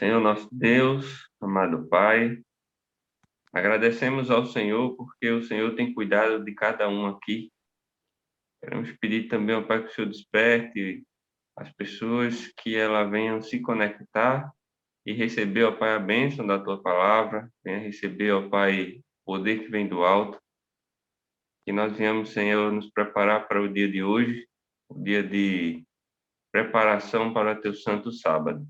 Senhor nosso Deus, amado Pai, agradecemos ao Senhor porque o Senhor tem cuidado de cada um aqui. Queremos pedir também ao Pai que o Senhor desperte as pessoas, que elas venham se conectar e receber, ó Pai, a bênção da Tua palavra, venha receber, ó Pai, o poder que vem do alto, que nós venhamos, Senhor, nos preparar para o dia de hoje, o dia de preparação para Teu santo sábado.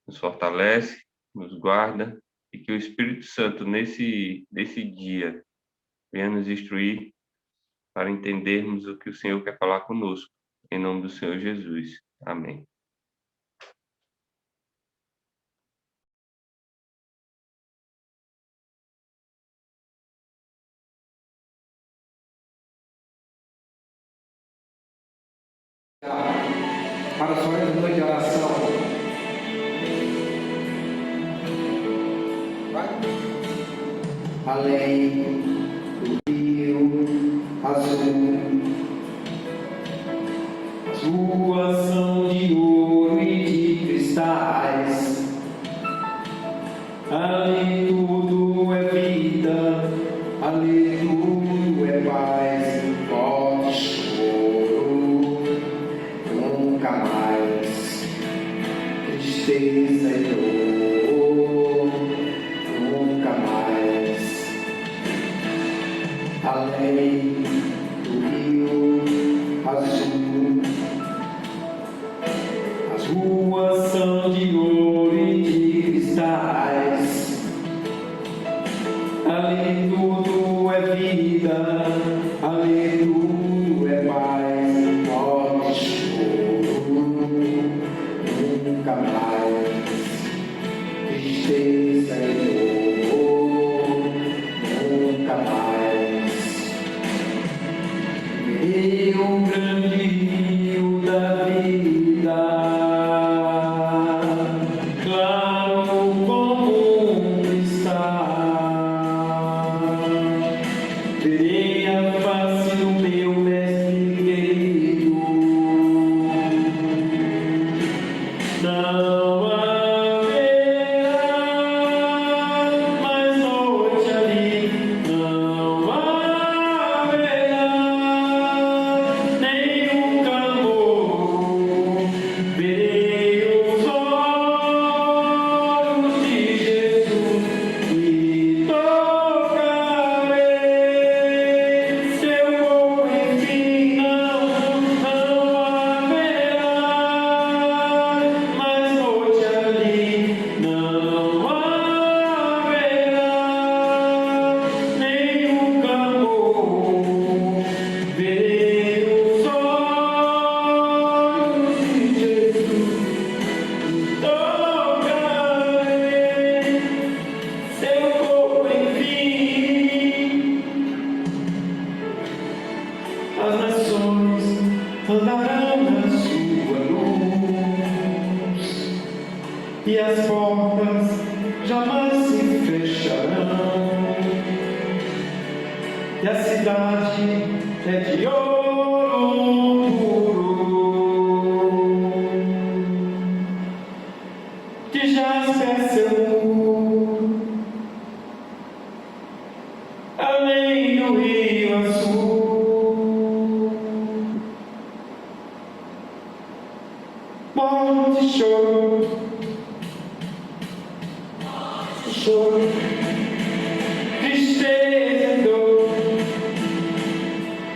Nos fortalece, nos guarda e que o Espírito Santo nesse dia venha nos instruir para entendermos o que o Senhor quer falar conosco. Em nome do Senhor Jesus. Amém. Para a sua reunião de oração. Vai. Além do rio azul, as ruas são de ouro e de cristais. Ali tudo é vida, ali tudo é paz. Pode choro, nunca mais. Tristeza e dor, nunca mais. Além do rio azul, as ruas são de ouro e de cristais. Ali tudo é vida, ali tudo é paz. Morte, choro, nunca mais. Tristeza e dor, nunca mais. Rio grande, rio da vida, claro como está. Verei a face do meu mestre querido. Não haverá mais noite ali, não haverá nenhum clamor. Verei os olhos de Jesus e tocarei seu corpo, enfim, não haverá mais noite ali, não haverá nenhum clamor. Verei os olhos de Jesus e tocarei seu corpo, enfim. As nações andarão na sua luz e as portas jamais se fecharão. E a cidade é de ouro puro, de jaspe é seu muro, além do rio azul. Morte e choro, choro, tristeza e dor,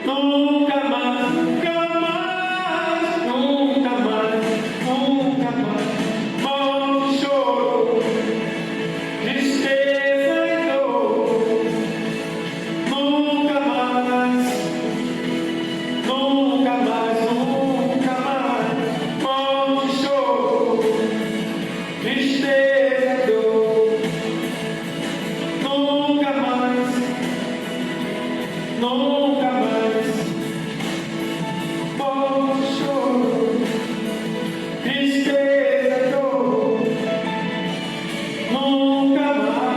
nunca mais, nunca mais, nunca mais, nunca mais. Morte e choro, tristeza e dor, nunca mais, nunca mais, nunca mais. Morte e choro, tristeza e dor, nunca mais, nunca mais. Morte e choro, tristeza e dor, nunca mais.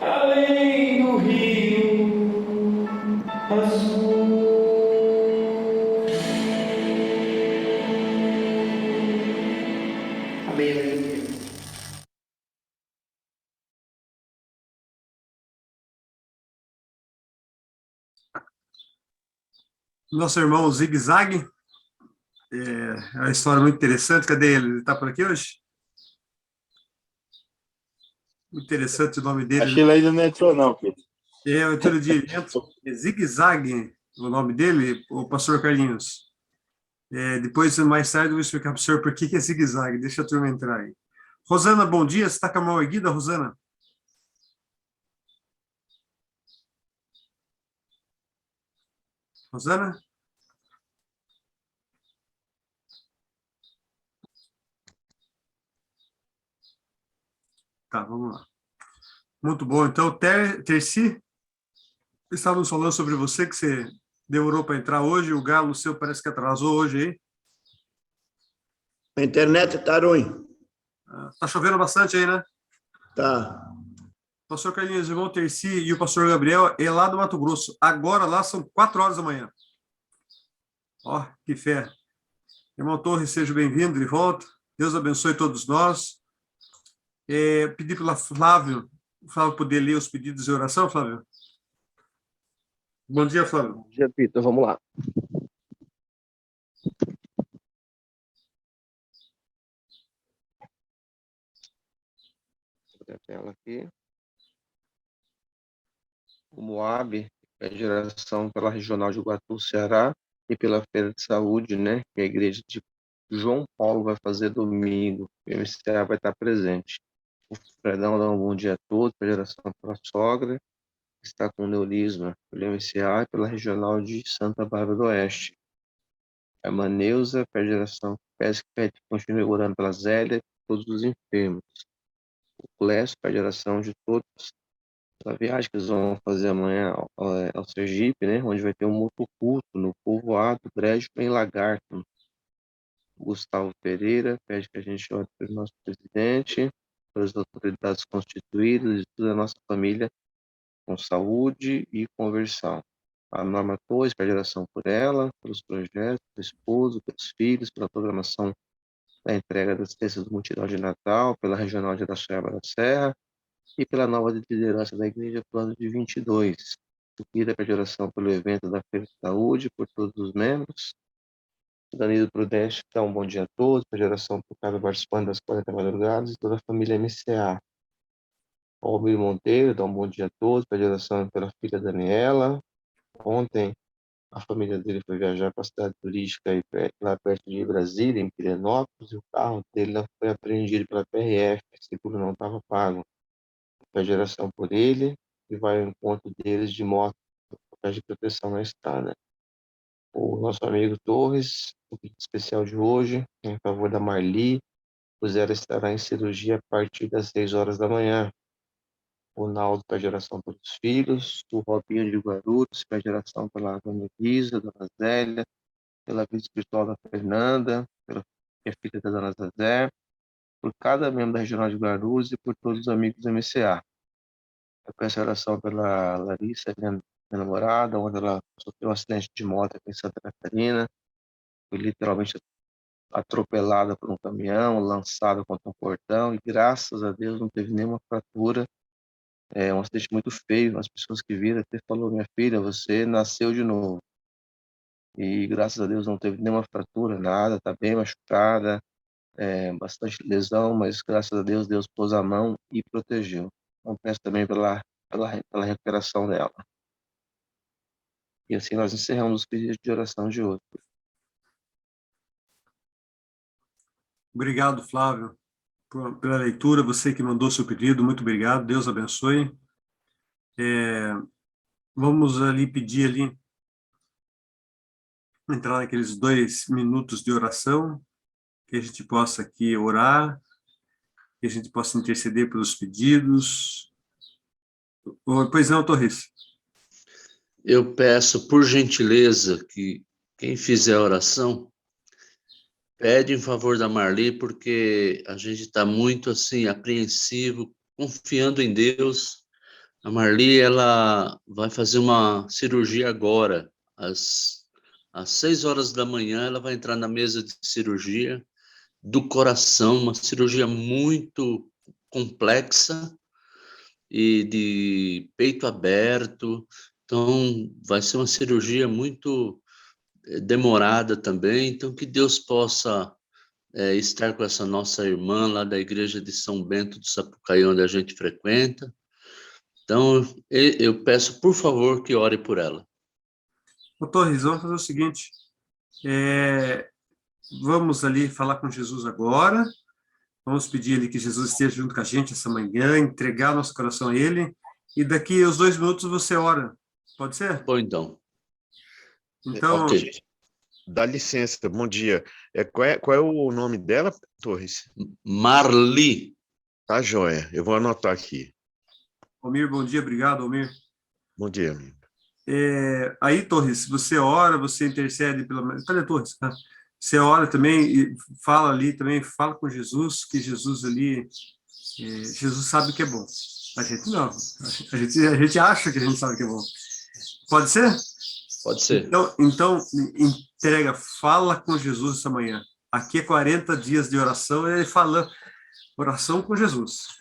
Além do rio Amém. Nosso irmão Zig Zag, é uma história muito interessante. Cadê ele? Ele está por aqui hoje? Muito interessante o nome dele. Acho que ele ainda não entrou, não, Pedro. É o título de evento, Zig Zag, o nome dele, o pastor Carlinhos. Depois, mais tarde, eu vou explicar para o senhor por que é Zig Zag. Deixa a turma entrar aí. Rosana, bom dia. Você está com a mão erguida, Rosana? Rosana? Tá, vamos lá. Muito bom. Então, Terci, estávamos falando sobre você, que você demorou para entrar hoje. O galo seu parece que atrasou hoje aí. A internet está ruim. Tá chovendo bastante aí, né? Tá. Pastor Carlinhos, o irmão Terci e o pastor Gabriel é lá do Mato Grosso. Agora lá são 4 horas da manhã. Ó, que fé. Irmão Torres, seja bem-vindo de volta. Deus abençoe todos nós. Pedir para Flávio poder ler os pedidos de oração, Flávio. Bom dia, Flávio. Bom dia, Vitor. Vamos lá. Vou abrir a tela aqui. O Moab é a geração pela Regional de Iguatu, Ceará, e pela Feira de Saúde, né? Que a igreja de João Paulo vai fazer domingo. O MCA vai estar presente. O Fredão dá um bom dia a todos, para a geração pela sogra, que está com neurisma, pelo MCA e pela Regional de Santa Bárbara do Oeste. A Maneusa, para a geração que pede que continue orando pela Zélia e todos os enfermos. O Clécio, para a geração de todos, a viagem que eles vão fazer amanhã ao Sergipe, né, onde vai ter um motoculto no povoado Brejo em Lagarto. O Gustavo Pereira pede que a gente ore pelo nosso presidente, pelas autoridades constituídas e toda a nossa família com saúde e conversão. A Norma Torres, para a geração por ela, pelos projetos, pelo esposo, pelos filhos, pela programação da entrega das cestas do Mutirão de Natal, pela Regional de Araçuaiaba da Serra e pela nova liderança da Igreja Plano de 22. Seguida para a oração pelo evento da Feira de Saúde, por todos os membros. Danilo Prudente dá um bom dia a todos, para a oração por cada participante das 40 madrugadas e toda a família MCA. Almir Monteiro dá um bom dia a todos, para a oração pela filha Daniela. Ontem a família dele foi viajar para a cidade turística lá perto de Brasília, em Pirenópolis, e o carro dele foi apreendido pela PRF, o seguro não estava pago. A geração por ele e vai ao encontro deles de moto de proteção na estrada. O nosso amigo Torres, o pedido especial de hoje, em favor da Marli, pois ela estará em cirurgia a partir das 6 horas da manhã. O Naldo para a geração pelos filhos, o Robinho de Guarulhos para a geração pela Dona Elisa, Dona Zélia, pela vida espiritual da Fernanda, pela filha da Dona Zezé, por cada membro da Regional de Guarulhos e por todos os amigos do MCA. Eu peço oração pela Larissa, minha namorada, onde ela sofreu um acidente de moto aqui em Santa Catarina, foi literalmente atropelada por um caminhão, lançada contra um portão, e graças a Deus não teve nenhuma fratura. É um acidente muito feio, as pessoas que viram até falou: minha filha, você nasceu de novo. E graças a Deus não teve nenhuma fratura, nada, está bem machucada, bastante lesão, mas graças a Deus, Deus pôs a mão e protegeu. Então peço também pela recuperação dela. E assim nós encerramos os pedidos de oração de hoje. Obrigado, Flávio, pela leitura. Você que mandou seu pedido, muito obrigado. Deus abençoe. Vamos ali pedir ali, entrar naqueles 2 minutos de oração, que a gente possa aqui orar, que a gente possa interceder pelos pedidos. Pois não, Torres? Eu peço, por gentileza, que quem fizer a oração, pede em favor da Marli, porque a gente está muito, assim, apreensivo, confiando em Deus, A Marli, ela vai fazer uma cirurgia agora, às 6 horas da manhã, ela vai entrar na mesa de cirurgia do coração, uma cirurgia muito complexa e de peito aberto. Então, vai ser uma cirurgia muito demorada também. Então, que Deus possa estar com essa nossa irmã lá da igreja de São Bento do Sapucaí, onde a gente frequenta. Então, eu peço, por favor, que ore por ela. Ô, Torres, vamos fazer o seguinte, vamos ali falar com Jesus agora, vamos pedir ali que Jesus esteja junto com a gente essa manhã, entregar nosso coração a ele, e daqui aos 2 minutos você ora. Pode ser? Bom, então. Então, Ok. Dá licença, bom dia. Qual é o nome dela, Torres? Marli. Tá, joia. Eu vou anotar aqui. Almir, bom dia, obrigado, Almir. Bom dia, amigo. Aí, Torres, você ora, você intercede pela... Cadê Torres? Você ora também e fala ali também, fala com Jesus, que Jesus ali, Jesus sabe o que é bom. A gente não, a gente acha que a gente sabe o que é bom. Pode ser? Pode ser. Então entrega, fala com Jesus essa manhã. Aqui é 40 dias de oração, ele fala oração com Jesus.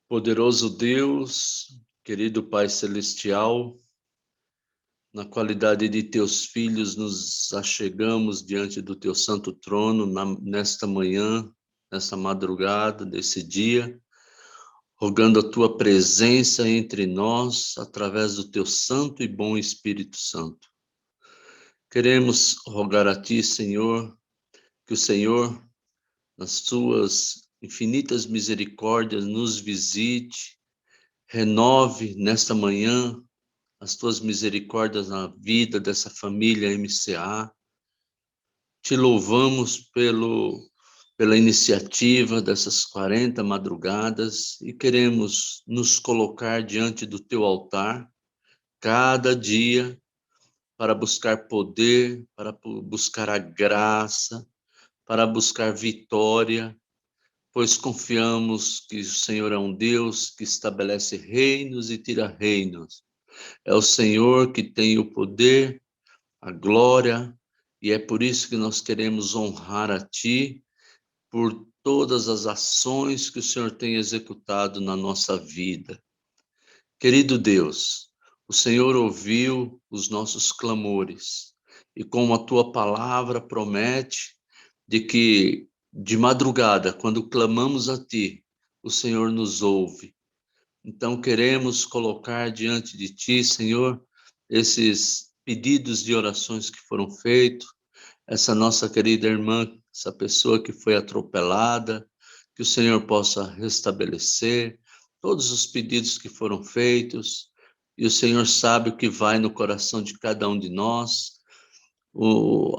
Poderoso Deus, querido Pai Celestial, na qualidade de teus filhos, nos achegamos diante do teu santo trono nesta manhã, nesta madrugada, desse dia, rogando a tua presença entre nós, através do teu santo e bom Espírito Santo. Queremos rogar a ti, Senhor, que o Senhor, nas tuas infinitas misericórdias, nos visite, renove nesta manhã as tuas misericórdias na vida dessa família MCA. Te louvamos pela iniciativa dessas 40 madrugadas e queremos nos colocar diante do teu altar cada dia para buscar poder, para buscar a graça, para buscar vitória, pois confiamos que o Senhor é um Deus que estabelece reinos e tira reinos. É o Senhor que tem o poder, a glória, e é por isso que nós queremos honrar a Ti, por todas as ações que o Senhor tem executado na nossa vida. Querido Deus, o Senhor ouviu os nossos clamores, e como a Tua palavra promete, de que de madrugada, quando clamamos a Ti, o Senhor nos ouve. Então, queremos colocar diante de Ti, Senhor, esses pedidos de orações que foram feitos, essa nossa querida irmã, essa pessoa que foi atropelada, que o Senhor possa restabelecer, todos os pedidos que foram feitos, e o Senhor sabe o que vai no coração de cada um de nós,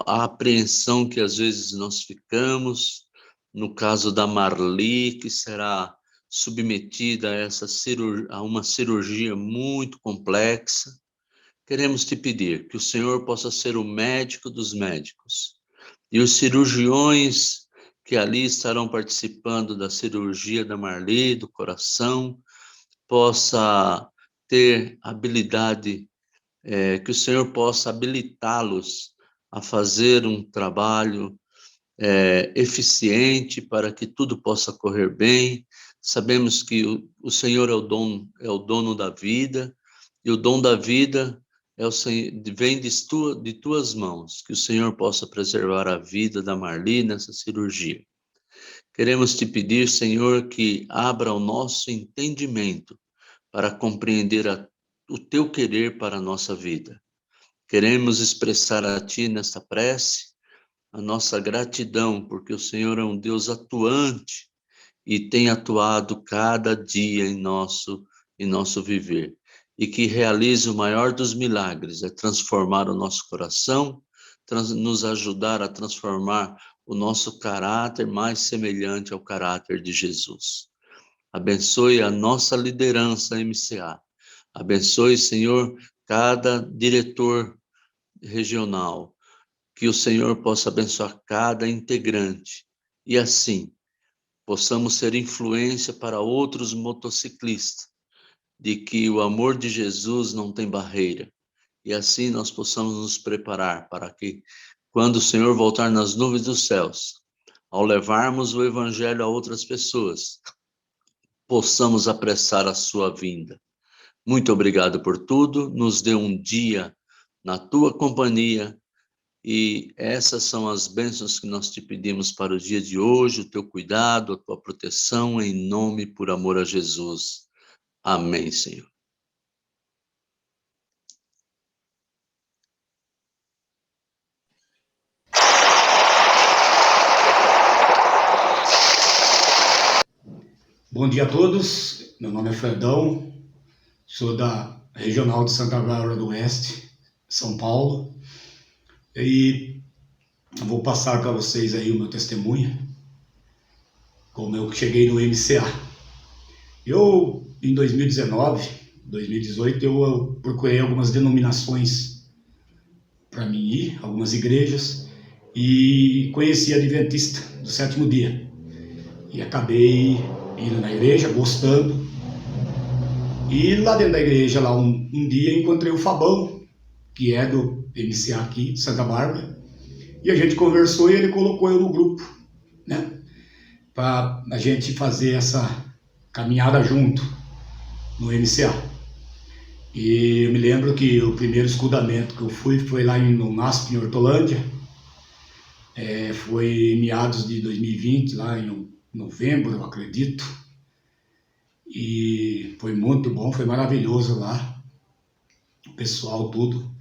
a apreensão que às vezes nós ficamos, no caso da Marli, que será submetida a uma cirurgia muito complexa. Queremos te pedir que o Senhor possa ser o médico dos médicos e os cirurgiões que ali estarão participando da cirurgia da Marli, do coração, possa ter habilidade, que o Senhor possa habilitá-los a fazer um trabalho eficiente para que tudo possa correr bem. Sabemos que o Senhor é o dono da vida, e o dom da vida vem de tuas mãos, que o Senhor possa preservar a vida da Marli nessa cirurgia. Queremos te pedir, Senhor, que abra o nosso entendimento para compreender o teu querer para a nossa vida. Queremos expressar a ti nesta prece a nossa gratidão, porque o Senhor é um Deus atuante e tem atuado cada dia em nosso viver. E que realize o maior dos milagres, é transformar o nosso coração, nos ajudar a transformar o nosso caráter mais semelhante ao caráter de Jesus. Abençoe a nossa liderança MCA. Abençoe, Senhor, cada diretor regional. Que o Senhor possa abençoar cada integrante. E assim, possamos ser influência para outros motociclistas, de que o amor de Jesus não tem barreira. E assim nós possamos nos preparar para que, quando o Senhor voltar nas nuvens dos céus, ao levarmos o Evangelho a outras pessoas, possamos apressar a sua vinda. Muito obrigado por tudo. Nos dê um dia na tua companhia. E essas são as bênçãos que nós te pedimos para o dia de hoje, o teu cuidado, a tua proteção, em nome e por amor a Jesus. Amém, Senhor. Bom dia a todos, meu nome é Fredão, sou da Regional de Santa Bárbara do Oeste, São Paulo, e vou passar para vocês aí o meu testemunho, como eu cheguei no MCA. Eu, em 2019, 2018, eu procurei algumas denominações para mim ir, algumas igrejas, e conheci a Adventista do Sétimo Dia. E acabei indo na igreja, gostando. E lá dentro da igreja, lá um dia, encontrei o Fabão, que é do MCA aqui, de Santa Bárbara. E a gente conversou e ele colocou eu no grupo, né? Para a gente fazer essa caminhada junto no MCA. E eu me lembro que o primeiro escudamento que eu fui foi lá no NASP, em Hortolândia. Foi em meados de 2020, lá em novembro, eu acredito. E foi muito bom, foi maravilhoso lá. O pessoal, tudo.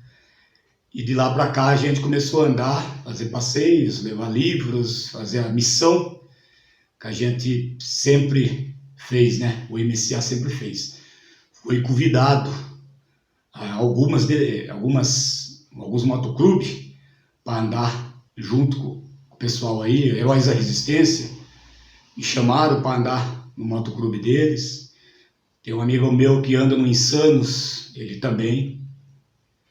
E de lá para cá a gente começou a andar, fazer passeios, levar livros, fazer a missão que a gente sempre fez, né? O MCA sempre fez. Fui convidado a alguns motoclubes para andar junto com o pessoal aí, Heróis da Resistência, me chamaram para andar no motoclube deles. Tem um amigo meu que anda no Insanos, ele também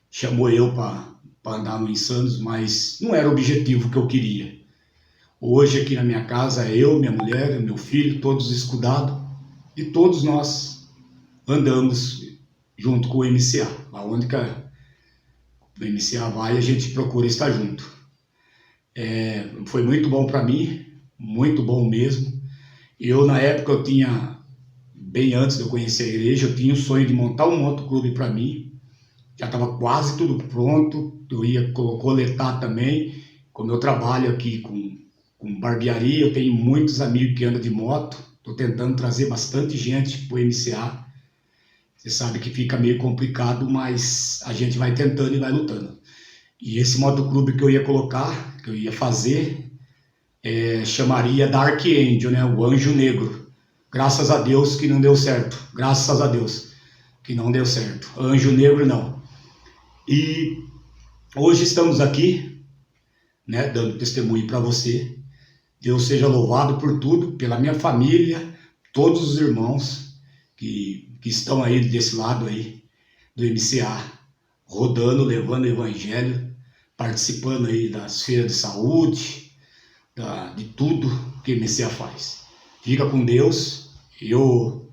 chamou eu para andar no Insanos, mas não era o objetivo que eu queria. Hoje aqui na minha casa, eu, minha mulher, meu filho, todos escudados, e todos nós andamos junto com o MCA. Aonde que o MCA vai, a gente procura estar junto. Foi muito bom para mim, muito bom mesmo. Eu, na época, eu tinha, bem antes de eu conhecer a igreja, eu tinha o sonho de montar um motoclube para mim. Já estava quase tudo pronto, eu ia coletar também. Como eu trabalho aqui com barbearia, eu tenho muitos amigos que andam de moto, estou tentando trazer bastante gente para o MCA. Você sabe que fica meio complicado, mas a gente vai tentando e vai lutando. E esse motoclube que eu ia colocar, que eu ia fazer, chamaria Dark Angel, né? O Anjo Negro. Graças a Deus que não deu certo, graças a Deus. que não deu certo. Anjo negro, não. E hoje estamos aqui, né, dando testemunho para você. Deus seja louvado por tudo, pela minha família, todos os irmãos que estão aí desse lado aí do MCA, rodando, levando o evangelho, participando aí das feiras de saúde, de tudo que o MCA faz. Fica com Deus. Eu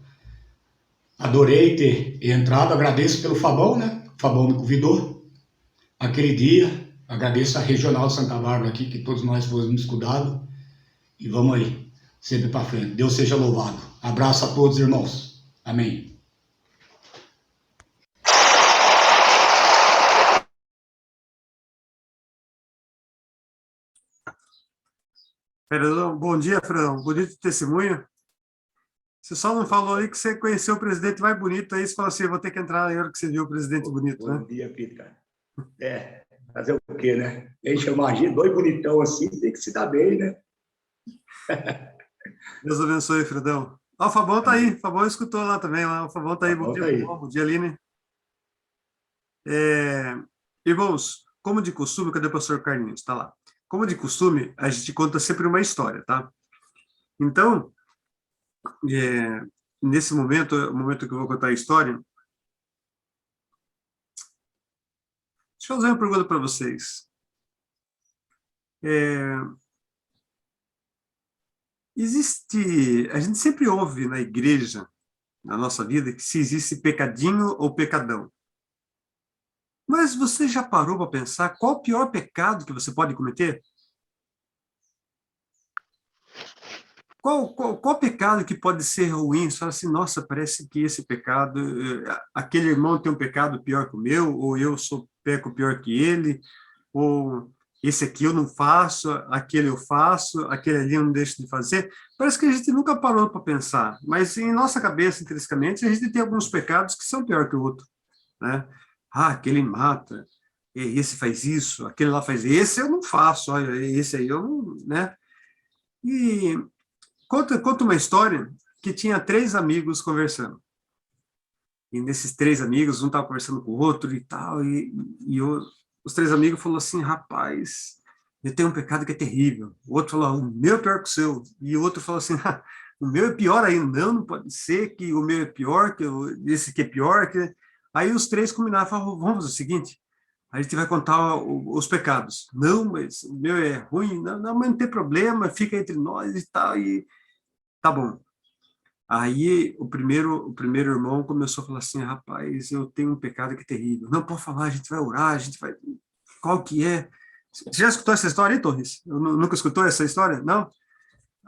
adorei ter entrado, agradeço pelo Fabão, né? O Fabão me convidou aquele dia. Agradeço a Regional de Santa Bárbara aqui, que todos nós fomos cuidados. E vamos aí, sempre para frente. Deus seja louvado. Abraço a todos, irmãos. Amém. Fredão, bom dia, Fredão. Bonito testemunho. Você só não falou aí que você conheceu o presidente mais bonito, aí você falou assim, eu vou ter que entrar na hora que você viu o presidente bonito, né? Bom dia, Peter. Fazer o quê, né? Deixa eu imaginar, dois bonitão assim, tem que se dar bem, né? Deus abençoe, Fredão. O Fabão tá aí, o Fabão escutou lá também, o Fabão tá aí, bom dia, Fabão, bom dia, Aline. Irmãos, como de costume, cadê o pastor Carlinhos? Tá lá. Como de costume, a gente conta sempre uma história, tá? Então, nesse momento, o momento que eu vou contar a história, deixa eu fazer uma pergunta para vocês. A gente sempre ouve na igreja, na nossa vida, que se existe pecadinho ou pecadão. Mas você já parou para pensar qual o pior pecado que você pode cometer? Qual pecado que pode ser ruim? Você fala assim, nossa, parece que esse pecado, aquele irmão tem um pecado pior que o meu, ou eu peco pior que ele, ou esse aqui eu não faço, aquele eu faço, aquele ali eu não deixo de fazer. Parece que a gente nunca parou para pensar, mas em nossa cabeça, intrinsecamente, a gente tem alguns pecados que são pior que o outro, né? Aquele mata, esse faz isso, aquele lá faz esse eu não faço, olha, esse aí eu não, né? E conta uma história que tinha 3 amigos conversando. E nesses 3 amigos, um estava conversando com o outro e tal, os 3 amigos falaram assim, rapaz, eu tenho um pecado que é terrível. O outro falou, o meu é pior que o seu. E o outro falou assim, o meu é pior ainda. Não pode ser que o meu é pior, que esse aqui é pior. Aí os 3 combinaram, falaram, vamos fazer o seguinte, a gente vai contar os pecados. Não, mas o meu é ruim. Não, mas não tem problema, fica entre nós e tal. E tá bom. Aí o primeiro irmão começou a falar assim, rapaz, eu tenho um pecado que é terrível. Não, pode falar, a gente vai orar, a gente vai... Qual que é? Você já escutou essa história aí, Torres? Nunca escutou essa história? Não?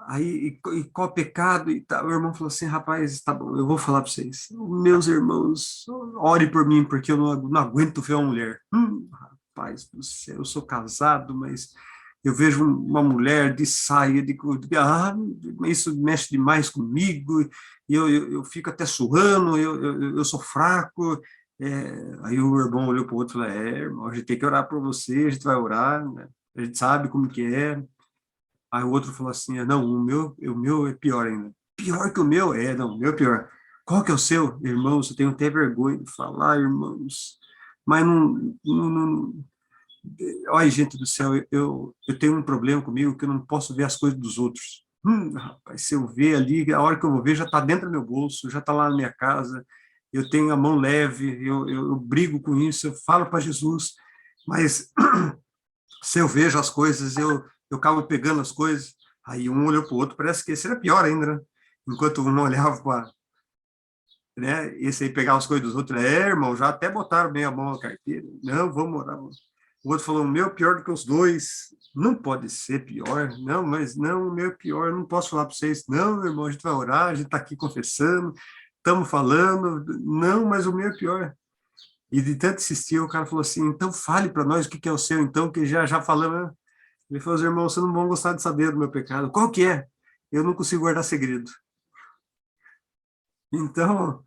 Aí, e qual pecado? E tá, o irmão falou assim, rapaz, tá bom, eu vou falar para vocês. Meus irmãos, ore por mim, porque eu não aguento ver uma mulher. Rapaz do céu, eu sou casado, mas eu vejo uma mulher de saia, isso mexe demais comigo, e eu fico até suando, eu sou fraco. Aí o irmão olhou para o outro e falou, irmão, a gente tem que orar por você, a gente vai orar, né? A gente sabe como que é. Aí o outro falou assim, não, o meu é pior ainda. Pior que o meu? Não, o meu é pior. Qual que é o seu? Irmãos, eu tenho até vergonha de falar, irmãos, mas não. Olha, gente do céu, eu tenho um problema comigo que eu não posso ver as coisas dos outros. Rapaz, se eu ver ali, a hora que eu vou ver já está dentro do meu bolso, já está lá na minha casa, eu tenho a mão leve, eu brigo com isso, eu falo para Jesus, mas se eu vejo as coisas, eu acabo pegando as coisas, aí um olhou para o outro, parece que esse era pior ainda, né? Enquanto um olhava para... Né? Esse aí pegava as coisas dos outros, irmão, já até botaram bem a mão na carteira, não, vamos orar, mano. O outro falou, o meu é pior do que os dois. Não pode ser pior. Não, mas não, o meu é pior. Não posso falar para vocês. Não, irmão, a gente vai orar, a gente está aqui confessando, estamos falando. Não, mas o meu é pior. E de tanto insistir, o cara falou assim, então fale para nós o que é o seu, então, que já falamos. Ele falou, os irmãos, vocês não vão gostar de saber do meu pecado. Qual que é? Eu não consigo guardar segredo. Então,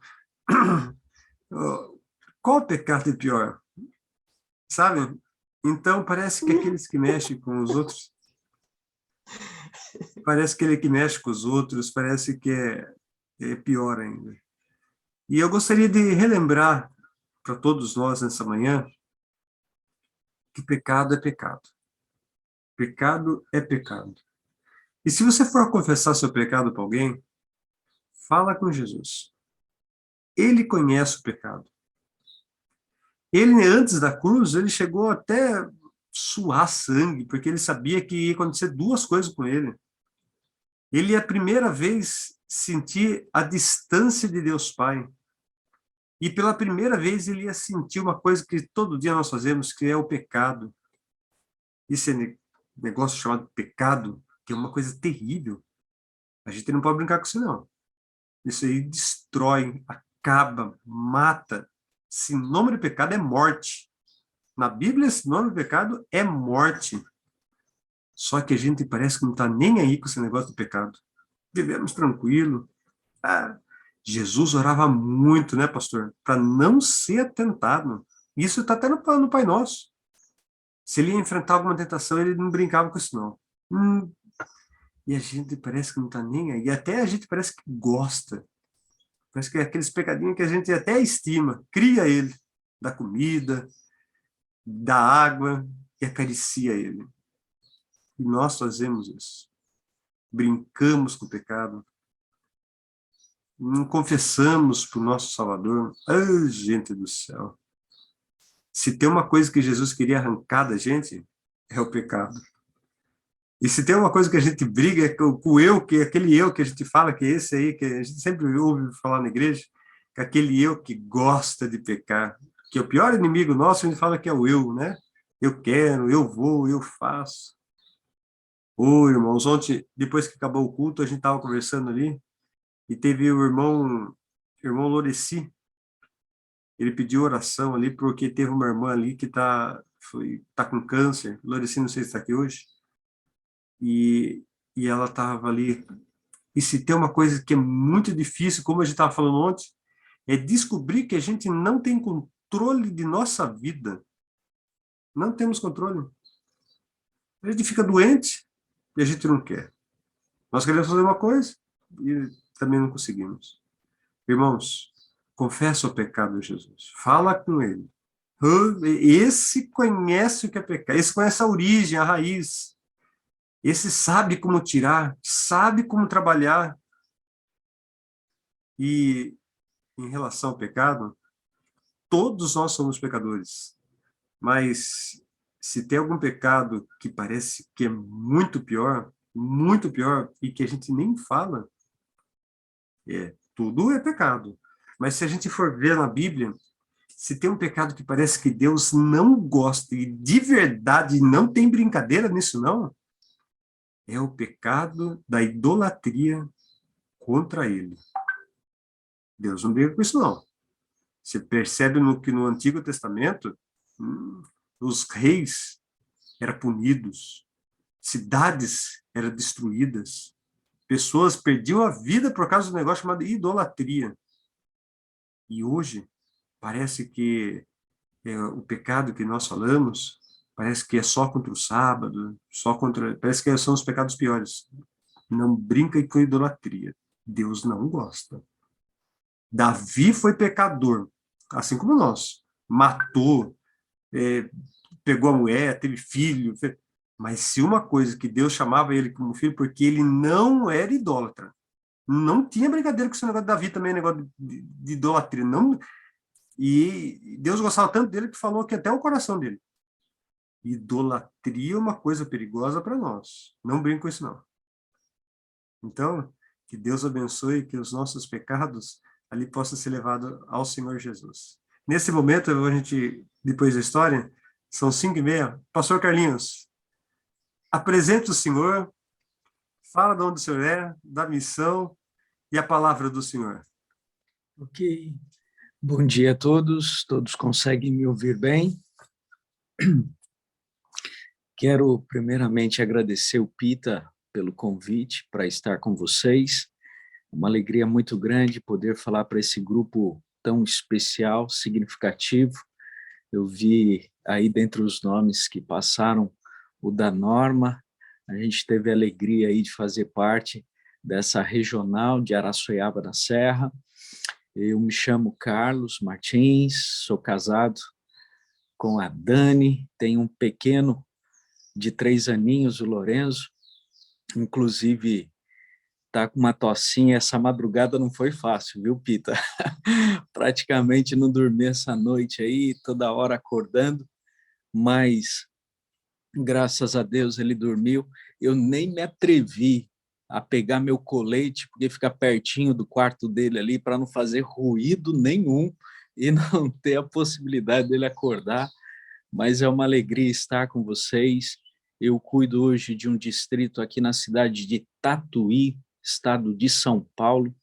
qual pecado é pior? Sabe? Então, parece que aqueles que mexem com os outros, parece que ele que mexe com os outros, parece que é pior ainda. E eu gostaria de relembrar para todos nós nessa manhã que pecado é pecado. Pecado é pecado. E se você for confessar seu pecado para alguém, fala com Jesus. Ele conhece o pecado. Ele, antes da cruz, ele chegou até suar sangue, porque ele sabia que ia acontecer duas coisas com ele. Ele, a primeira vez, sentir a distância de Deus Pai. E pela primeira vez ele ia sentir uma coisa que todo dia nós fazemos, que é o pecado. Esse negócio chamado pecado, que é uma coisa terrível. A gente não pode brincar com isso, não. Isso aí destrói, acaba, mata. Sinônimo de pecado é morte. Na Bíblia, sinônimo de pecado é morte. Só que a gente parece que não está nem aí com esse negócio do pecado. Vivemos tranquilo. Jesus orava muito, né, pastor? Para não ser tentado. Isso está até no Pai Nosso. Se ele ia enfrentar alguma tentação, ele não brincava com isso, não. E a gente parece que não está nem aí. E até a gente parece que gosta. Parece que é aqueles pecadinhos que a gente até estima. Cria ele. Da comida, da água, e acaricia ele. E nós fazemos isso. Brincamos com o pecado. Não confessamos para o nosso Salvador. Ah, gente do céu. Se tem uma coisa que Jesus queria arrancar da gente, é o pecado. E se tem uma coisa que a gente briga é com o eu, que é aquele eu que a gente fala, que é esse aí, que a gente sempre ouve falar na igreja, que é aquele eu que gosta de pecar. Que é o pior inimigo nosso, a gente fala que é o eu, né? Eu quero, eu vou, eu faço. Ô, irmãos, ontem, depois que acabou o culto, a gente estava conversando ali, e teve o irmão Loreci. Ele pediu oração ali, porque teve uma irmã ali que tá com câncer. Loreci, não sei se está aqui hoje. E ela estava ali. E se tem uma coisa que é muito difícil, como a gente estava falando ontem, é descobrir que a gente não tem controle de nossa vida. Não temos controle. A gente fica doente e a gente não quer. Nós queremos fazer uma coisa e também não conseguimos. Irmãos, confessa o pecado de Jesus. Fala com ele. Esse conhece o que é pecado. Esse conhece a origem, a raiz. Esse sabe como tirar, sabe como trabalhar. E em relação ao pecado, todos nós somos pecadores. Mas se tem algum pecado que parece que é muito pior, e que a gente nem fala, tudo é pecado. Mas se a gente for ver na Bíblia, se tem um pecado que parece que Deus não gosta, e de verdade não tem brincadeira nisso não, é o pecado da idolatria contra ele. Deus não brinca com isso não. Você percebe que no Antigo Testamento, os reis eram punidos, cidades eram destruídas, pessoas perdiam a vida por causa do negócio chamado idolatria. E hoje, parece que o pecado que nós falamos, parece que é só contra o sábado, parece que são os pecados piores. Não brinca com idolatria. Deus não gosta. Davi foi pecador, assim como nós. Matou, pegou a mulher, teve filho. Mas se uma coisa que Deus chamava ele como filho, porque ele não era idólatra. Não tinha brincadeira com esse negócio de Davi também, negócio de idolatria. Não. E Deus gostava tanto dele que falou que até o coração dele. Idolatria é uma coisa perigosa para nós. Não brinco com isso, não. Então, que Deus abençoe, que os nossos pecados ali possam ser levados ao Senhor Jesus. Nesse momento, a gente, depois da história, são 5h30. Pastor Carlinhos, apresente o Senhor, fala de onde o Senhor é, da missão e a palavra do Senhor. Ok. Bom dia a todos. Todos conseguem me ouvir bem? Quero primeiramente agradecer o Pita pelo convite para estar com vocês. Uma alegria muito grande poder falar para esse grupo tão especial, significativo. Eu vi aí dentre os nomes que passaram o da Norma. A gente teve a alegria aí de fazer parte dessa regional de Araçoiaba da Serra. Eu me chamo Carlos Martins, sou casado com a Dani, tenho um pequeno de 3 aninhos, o Lorenzo, inclusive está com uma tossinha, essa madrugada não foi fácil, viu, Pita? Praticamente não dormi essa noite aí, toda hora acordando, mas graças a Deus ele dormiu. Eu nem me atrevi a pegar meu colete, porque fica pertinho do quarto dele ali, para não fazer ruído nenhum e não ter a possibilidade dele acordar. Mas é uma alegria estar com vocês. Eu cuido hoje de um distrito aqui na cidade de Tatuí, estado de São Paulo.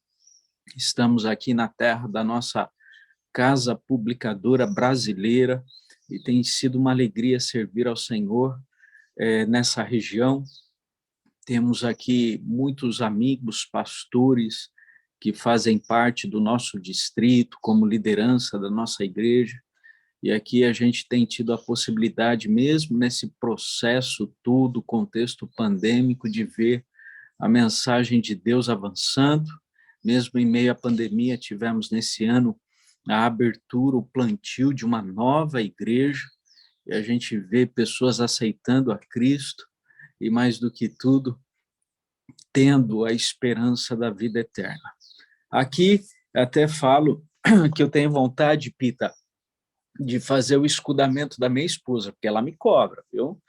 Estamos aqui na terra da nossa Casa Publicadora Brasileira e tem sido uma alegria servir ao Senhor nessa região. Temos aqui muitos amigos, pastores, que fazem parte do nosso distrito, como liderança da nossa igreja, e aqui a gente tem tido a possibilidade, mesmo nesse processo todo, contexto pandêmico, de ver a mensagem de Deus avançando. Mesmo em meio à pandemia, tivemos nesse ano a abertura, o plantio de uma nova igreja, e a gente vê pessoas aceitando a Cristo, e mais do que tudo, tendo a esperança da vida eterna. Aqui, até falo que eu tenho vontade, Pita, de fazer o escudamento da minha esposa, porque ela me cobra, viu?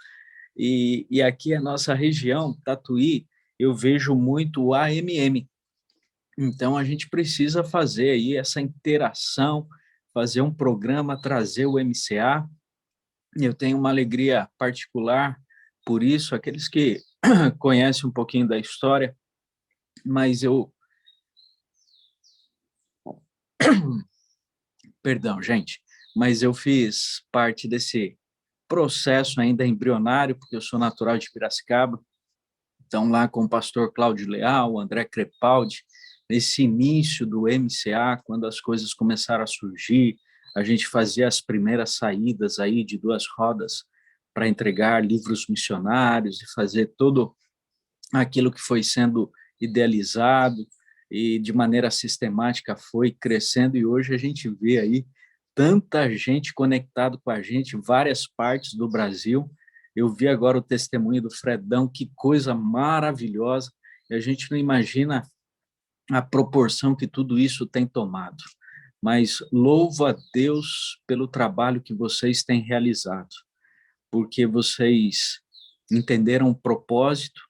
E aqui a nossa região, Tatuí, eu vejo muito o AMM. Então, a gente precisa fazer aí essa interação, fazer um programa, trazer o MCA. Eu tenho uma alegria particular por isso, aqueles que conhecem um pouquinho da história, mas eu... Perdão, gente, mas eu fiz parte desse processo ainda embrionário, porque eu sou natural de Piracicaba, então lá com o pastor Cláudio Leal, André Crepaldi, nesse início do MCA, quando as coisas começaram a surgir, a gente fazia as primeiras saídas aí de 2 rodas para entregar livros missionários e fazer todo aquilo que foi sendo idealizado e de maneira sistemática foi crescendo, e hoje a gente vê aí tanta gente conectada com a gente em várias partes do Brasil. Eu vi agora o testemunho do Fredão, que coisa maravilhosa, e a gente não imagina a proporção que tudo isso tem tomado. Mas louvo a Deus pelo trabalho que vocês têm realizado, porque vocês entenderam o propósito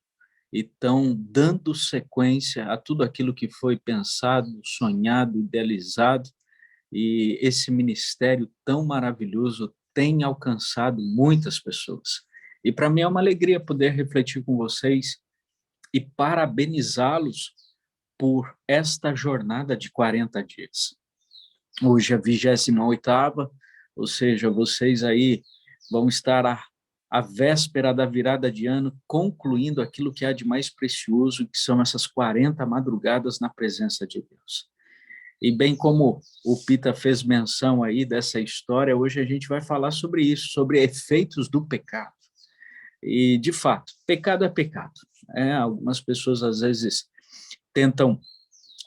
e estão dando sequência a tudo aquilo que foi pensado, sonhado, idealizado, e esse ministério tão maravilhoso tem alcançado muitas pessoas. E para mim é uma alegria poder refletir com vocês e parabenizá-los por esta jornada de 40 dias. Hoje é a 28ª, ou seja, vocês aí vão estar à véspera da virada de ano, concluindo aquilo que há de mais precioso, que são essas 40 madrugadas na presença de Deus. E bem como o Pita fez menção aí dessa história, hoje a gente vai falar sobre isso, sobre efeitos do pecado. E, de fato, pecado é pecado. Algumas pessoas, às vezes, tentam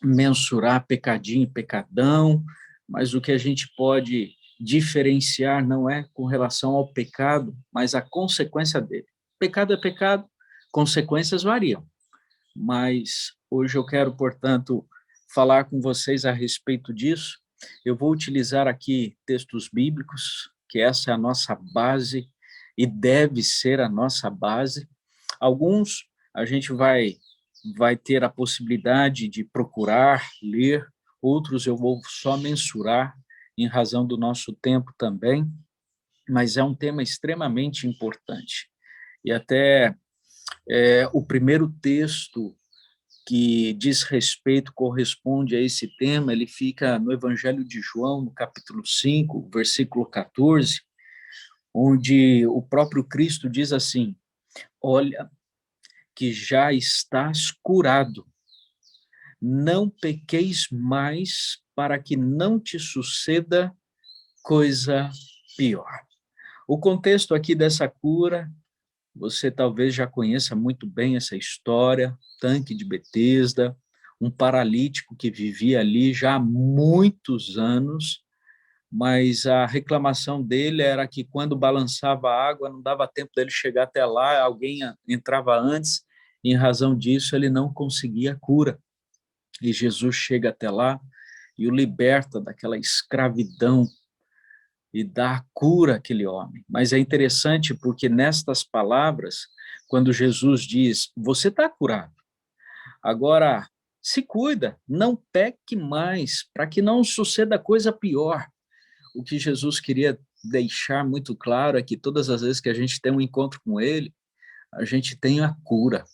mensurar pecadinho e pecadão, mas o que a gente pode diferenciar não é com relação ao pecado, mas a consequência dele. Pecado é pecado, consequências variam. Mas hoje eu quero, portanto, falar com vocês a respeito disso. Eu vou utilizar aqui textos bíblicos, que essa é a nossa base e deve ser a nossa base. Alguns a gente vai ter a possibilidade de procurar, ler, outros eu vou só mensurar em razão do nosso tempo também, mas é um tema extremamente importante. E até o primeiro texto que diz respeito, corresponde a esse tema, ele fica no Evangelho de João, no capítulo 5, versículo 14, onde o próprio Cristo diz assim: olha, que já estás curado, não pequeis mais, para que não te suceda coisa pior. O contexto aqui dessa cura, você talvez já conheça muito bem essa história, tanque de Betesda, um paralítico que vivia ali já há muitos anos, mas a reclamação dele era que quando balançava a água, não dava tempo dele chegar até lá, alguém entrava antes, e em razão disso ele não conseguia cura. E Jesus chega até lá e o liberta daquela escravidão e dá a cura àquele homem. Mas é interessante porque nestas palavras, quando Jesus diz, você está curado, agora se cuida, não peque mais, para que não suceda coisa pior. O que Jesus queria deixar muito claro é que todas as vezes que a gente tem um encontro com ele, a gente tem a cura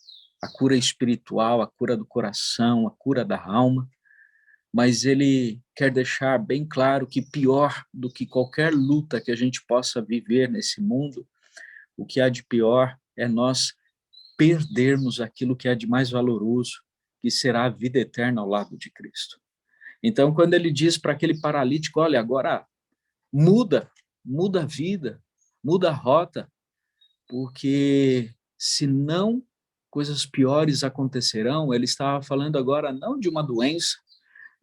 espiritual, a cura do coração, a cura da alma, mas ele quer deixar bem claro que pior do que qualquer luta que a gente possa viver nesse mundo, o que há de pior é nós perdermos aquilo que há de mais valoroso, que será a vida eterna ao lado de Cristo. Então, quando ele diz para aquele paralítico, olha, agora muda a vida, muda a rota, porque senão coisas piores acontecerão. Ele estava falando agora não de uma doença,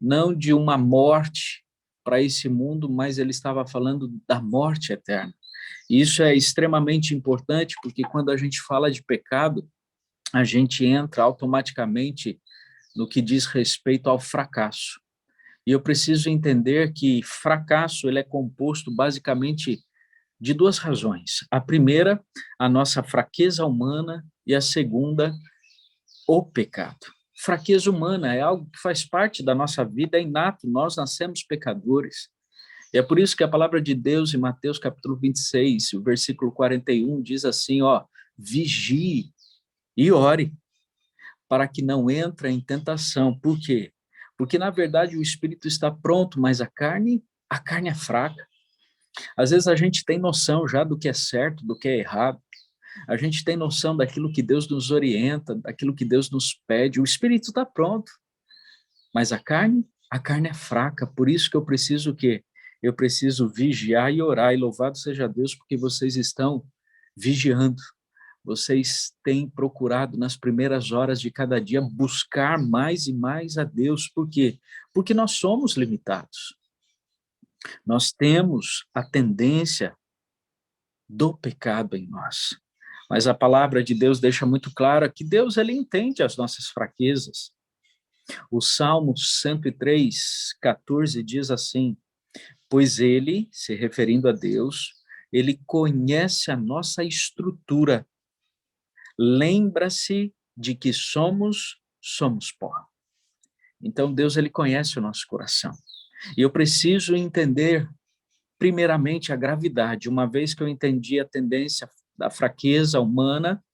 não de uma morte para esse mundo, mas ele estava falando da morte eterna. E isso é extremamente importante, porque quando a gente fala de pecado, a gente entra automaticamente no que diz respeito ao fracasso. E eu preciso entender que fracasso ele é composto basicamente de duas razões. A primeira, a nossa fraqueza humana, e a segunda, o pecado. Fraqueza humana é algo que faz parte da nossa vida, é inato, nós nascemos pecadores. E é por isso que a palavra de Deus em Mateus capítulo 26, o versículo 41, diz assim, ó, vigie e ore, para que não entre em tentação. Por quê? Porque, na verdade, o espírito está pronto, mas a carne é fraca. Às vezes a gente tem noção já do que é certo, do que é errado. A gente tem noção daquilo que Deus nos orienta, daquilo que Deus nos pede. O espírito está pronto, mas a carne é fraca. Por isso que eu preciso o quê? Eu preciso vigiar e orar. E louvado seja Deus, porque vocês estão vigiando. Vocês têm procurado nas primeiras horas de cada dia buscar mais e mais a Deus. Por quê? Porque nós somos limitados. Nós temos a tendência do pecado em nós. Mas a palavra de Deus deixa muito claro que Deus ele entende as nossas fraquezas. O Salmo 103, 14 diz assim, pois ele, se referindo a Deus, ele conhece a nossa estrutura, lembra-se de que somos pó. Então Deus ele conhece o nosso coração. E eu preciso entender primeiramente a gravidade. Uma vez que eu entendi a tendência da fraqueza humana,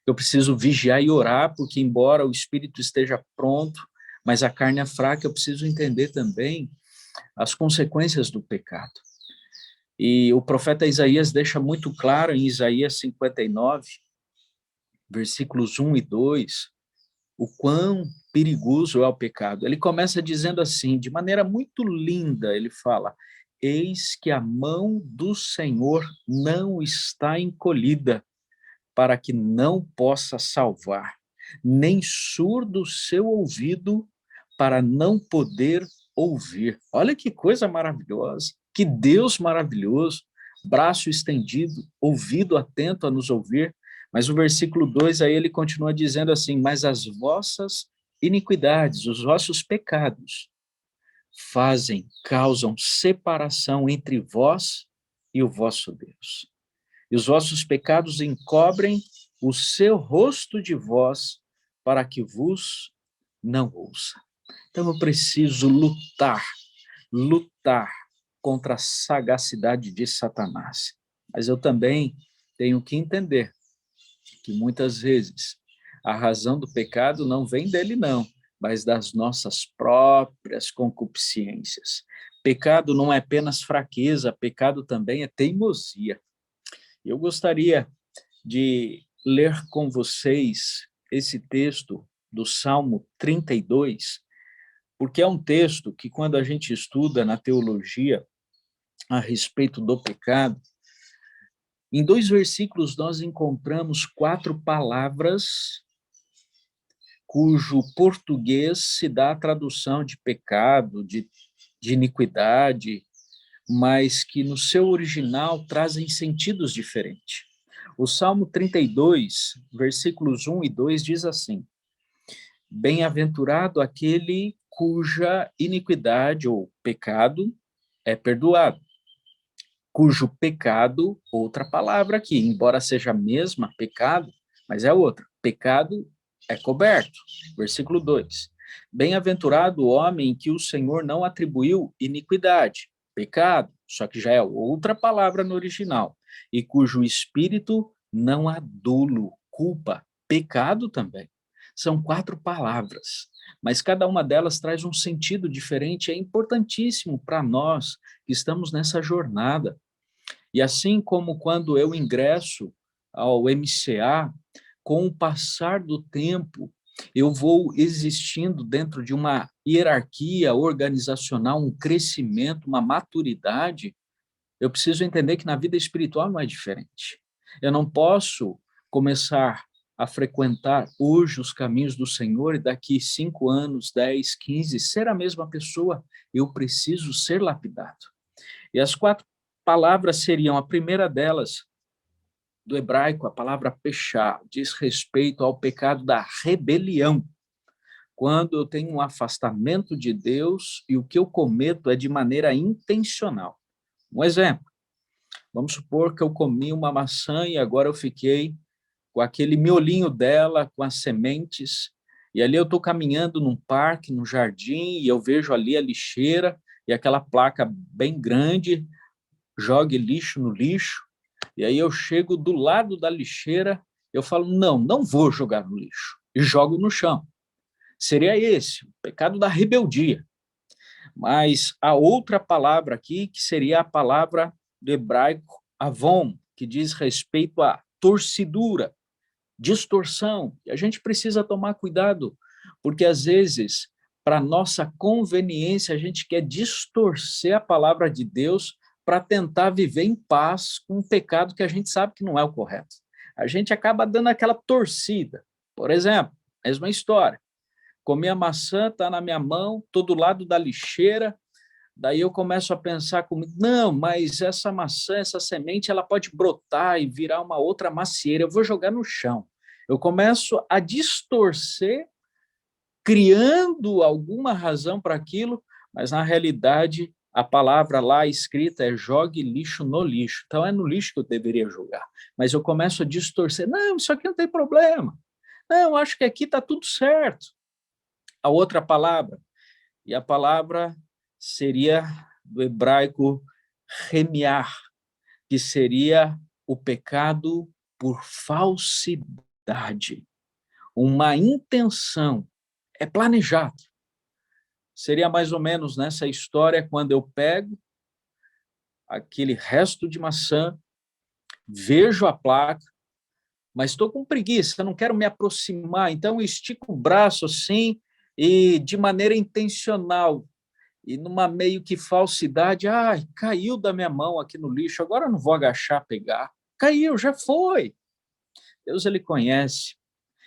eu preciso vigiar e orar, porque embora o espírito esteja pronto, mas a carne é fraca, eu preciso entender também as consequências do pecado. E o profeta Isaías deixa muito claro em Isaías 59, versículos 1 e 2, o quão perigoso é o pecado. Ele começa dizendo assim, de maneira muito linda, ele fala, eis que a mão do Senhor não está encolhida, para que não possa salvar, nem surdo o seu ouvido, para não poder ouvir. Olha que coisa maravilhosa, que Deus maravilhoso, braço estendido, ouvido atento a nos ouvir. Mas o versículo 2, aí ele continua dizendo assim, mas as vossas iniquidades, os vossos pecados, causam separação entre vós e o vosso Deus. E os vossos pecados encobrem o seu rosto de vós, para que vos não ouça. Então eu preciso lutar contra a sagacidade de Satanás. Mas eu também tenho que entender que muitas vezes a razão do pecado não vem dele não, mas das nossas próprias concupiscências. Pecado não é apenas fraqueza, pecado também é teimosia. Eu gostaria de ler com vocês esse texto do Salmo 32, porque é um texto que, quando a gente estuda na teologia a respeito do pecado, em 2 versículos nós encontramos 4 palavras cujo português se dá a tradução de pecado, de iniquidade, mas que no seu original trazem sentidos diferentes. O Salmo 32, versículos 1 e 2 diz assim: bem-aventurado aquele cuja iniquidade ou pecado é perdoado, cujo pecado, outra palavra aqui, embora seja a mesma, pecado, mas é outra, pecado é coberto. Versículo 2. Bem-aventurado o homem que o Senhor não atribuiu iniquidade, pecado, só que já é outra palavra no original, e cujo espírito não há dolo, culpa, pecado também. São 4 palavras, mas cada uma delas traz um sentido diferente, é importantíssimo para nós que estamos nessa jornada. E assim como quando eu ingresso ao MCA, com o passar do tempo, eu vou existindo dentro de uma hierarquia organizacional, um crescimento, uma maturidade, eu preciso entender que na vida espiritual não é diferente. Eu não posso começar a frequentar hoje os caminhos do Senhor e daqui 5 anos, 10, 15, ser a mesma pessoa. Eu preciso ser lapidado. E as 4 palavras seriam, a primeira delas, do hebraico, a palavra pechá, diz respeito ao pecado da rebelião. Quando eu tenho um afastamento de Deus e o que eu cometo é de maneira intencional. Um exemplo, vamos supor que eu comi uma maçã e agora eu fiquei com aquele miolinho dela, com as sementes, e ali eu estou caminhando num parque, num jardim, e eu vejo ali a lixeira, e aquela placa bem grande, jogue lixo no lixo, e aí eu chego do lado da lixeira, eu falo, não vou jogar no lixo, e jogo no chão. Seria esse, o pecado da rebeldia. Mas a outra palavra aqui, que seria a palavra do hebraico avon, que diz respeito à torcidura, distorção. E a gente precisa tomar cuidado, porque às vezes, para nossa conveniência, a gente quer distorcer a palavra de Deus para tentar viver em paz com um pecado que a gente sabe que não é o correto. A gente acaba dando aquela torcida. Por exemplo, mesma história. Comi a maçã, está na minha mão, estou do lado da lixeira, daí eu começo a pensar comigo, não, mas essa maçã, essa semente, ela pode brotar e virar uma outra macieira, eu vou jogar no chão. Eu começo a distorcer, criando alguma razão para aquilo, mas na realidade a palavra lá escrita é jogue lixo no lixo. Então é no lixo que eu deveria jogar. Mas eu começo a distorcer, não, isso aqui não tem problema. Não, acho que aqui está tudo certo. A outra palavra, e a palavra seria do hebraico remiar, que seria o pecado por falsidade. Uma intenção, é planejado. Seria mais ou menos nessa história quando eu pego aquele resto de maçã, vejo a placa, mas estou com preguiça, não quero me aproximar, então eu estico o braço assim e de maneira intencional, e numa meio que falsidade, caiu da minha mão aqui no lixo, agora eu não vou agachar, pegar. Caiu, já foi. Deus, ele conhece.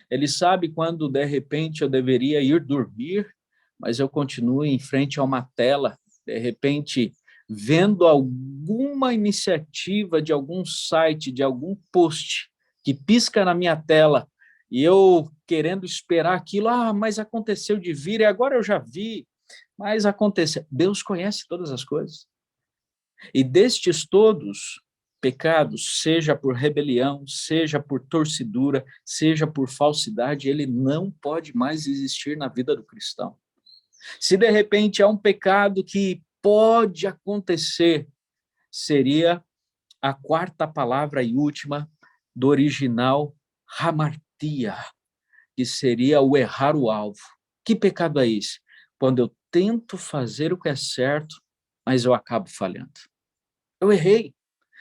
Ele sabe quando, de repente, eu deveria ir dormir, mas eu continuo em frente a uma tela, de repente, vendo alguma iniciativa de algum site, de algum post, que pisca na minha tela, e eu querendo esperar aquilo, mas aconteceu de vir, e agora eu já vi, mas aconteceu. Deus conhece todas as coisas. E destes todos, pecados, seja por rebelião, seja por torcidura, seja por falsidade, ele não pode mais existir na vida do cristão. Se de repente há um pecado que pode acontecer, seria a 4ª palavra e última do original, hamartia, que seria o errar o alvo. Que pecado é esse? Quando eu tento fazer o que é certo, mas eu acabo falhando. Eu errei,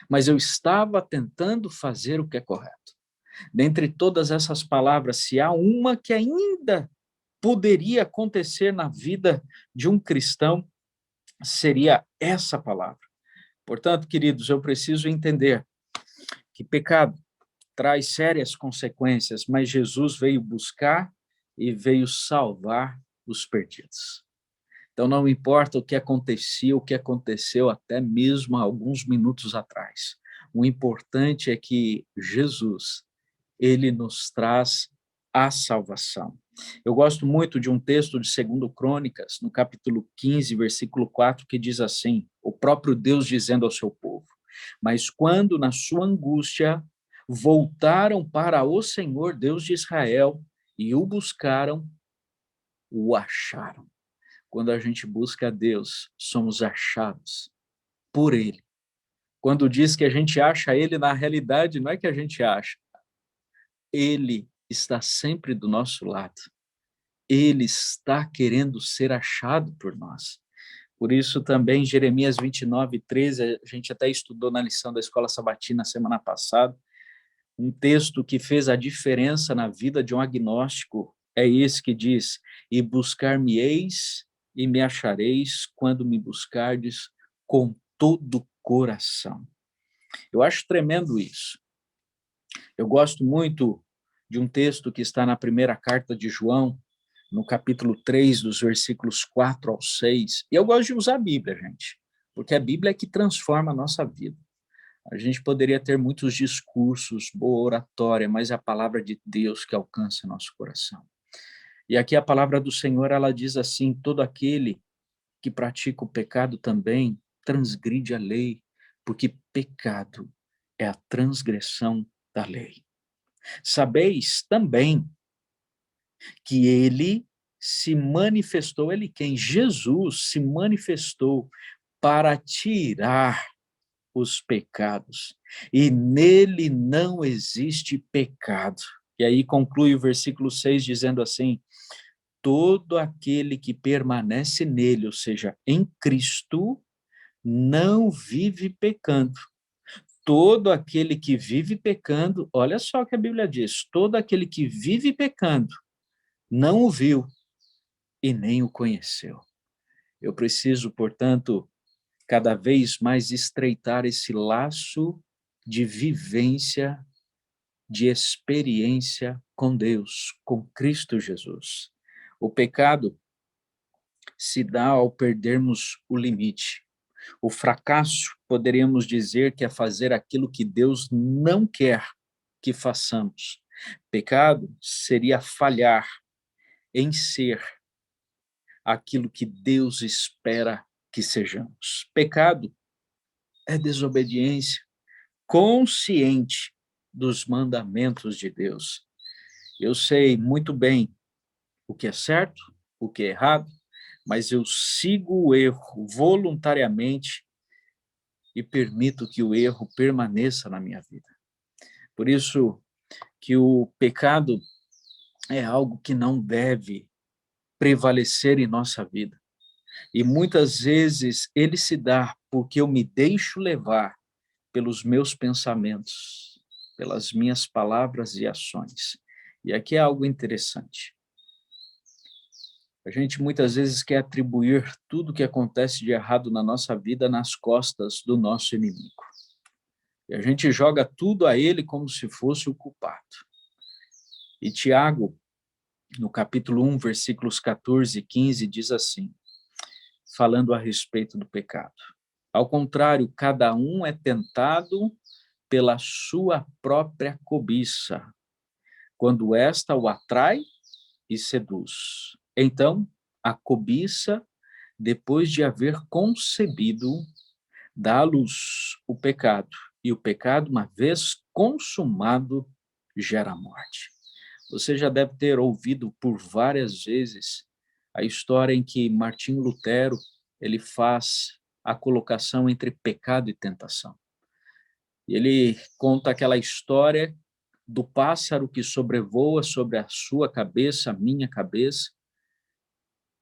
mas eu estava tentando fazer o que é correto. Dentre todas essas palavras, se há uma que ainda poderia acontecer na vida de um cristão, seria essa palavra. Portanto, queridos, eu preciso entender que pecado traz sérias consequências, mas Jesus veio buscar e veio salvar os perdidos. Então, não importa o que acontecia, o que aconteceu até mesmo há alguns minutos atrás. O importante é que Jesus, ele nos traz a salvação. Eu gosto muito de um texto de 2 Crônicas, no capítulo 15, versículo 4, que diz assim, o próprio Deus dizendo ao seu povo, mas quando na sua angústia voltaram para o Senhor, Deus de Israel, e o buscaram, o acharam. Quando a gente busca a Deus, somos achados por Ele. Quando diz que a gente acha Ele, na realidade, não é que a gente acha. Ele está sempre do nosso lado. Ele está querendo ser achado por nós. Por isso também, Jeremias 29:13, a gente até estudou na lição da Escola Sabatina semana passada, um texto que fez a diferença na vida de um agnóstico, é esse que diz, e buscar-me-eis e me achareis quando me buscardes com todo o coração. Eu acho tremendo isso. Eu gosto muito de um texto que está na primeira carta de João, no capítulo 3, dos versículos 4 ao 6. E eu gosto de usar a Bíblia, gente, porque a Bíblia é que transforma a nossa vida. A gente poderia ter muitos discursos, boa oratória, mas é a palavra de Deus que alcança nosso coração. E aqui a palavra do Senhor, ela diz assim, todo aquele que pratica o pecado também transgride a lei, porque pecado é a transgressão da lei. Sabeis também que ele se manifestou, ele quem? Jesus se manifestou para tirar os pecados, e nele não existe pecado. E aí conclui o versículo 6 dizendo assim, todo aquele que permanece nele, ou seja, em Cristo, não vive pecando. Todo aquele que vive pecando, olha só o que a Bíblia diz, todo aquele que vive pecando, não o viu e nem o conheceu. Eu preciso, portanto, cada vez mais estreitar esse laço de vivência, de experiência com Deus, com Cristo Jesus. O pecado se dá ao perdermos o limite. O fracasso, poderíamos dizer que é fazer aquilo que Deus não quer que façamos. Pecado seria falhar em ser aquilo que Deus espera que sejamos. Pecado é desobediência consciente dos mandamentos de Deus. Eu sei muito bem o que é certo, o que é errado, mas eu sigo o erro voluntariamente e permito que o erro permaneça na minha vida. Por isso que o pecado é algo que não deve prevalecer em nossa vida. E muitas vezes ele se dá porque eu me deixo levar pelos meus pensamentos, pelas minhas palavras e ações. E aqui é algo interessante. A gente muitas vezes quer atribuir tudo que acontece de errado na nossa vida nas costas do nosso inimigo. E a gente joga tudo a ele como se fosse o culpado. E Tiago, no capítulo 1, versículos 14 e 15, diz assim, falando a respeito do pecado. Ao contrário, cada um é tentado pela sua própria cobiça, quando esta o atrai e seduz. Então, a cobiça, depois de haver concebido, dá à luz o pecado, e o pecado, uma vez consumado, gera morte. Você já deve ter ouvido por várias vezes a história em que Martinho Lutero, ele faz a colocação entre pecado e tentação. Ele conta aquela história do pássaro que sobrevoa sobre a sua cabeça, a minha cabeça.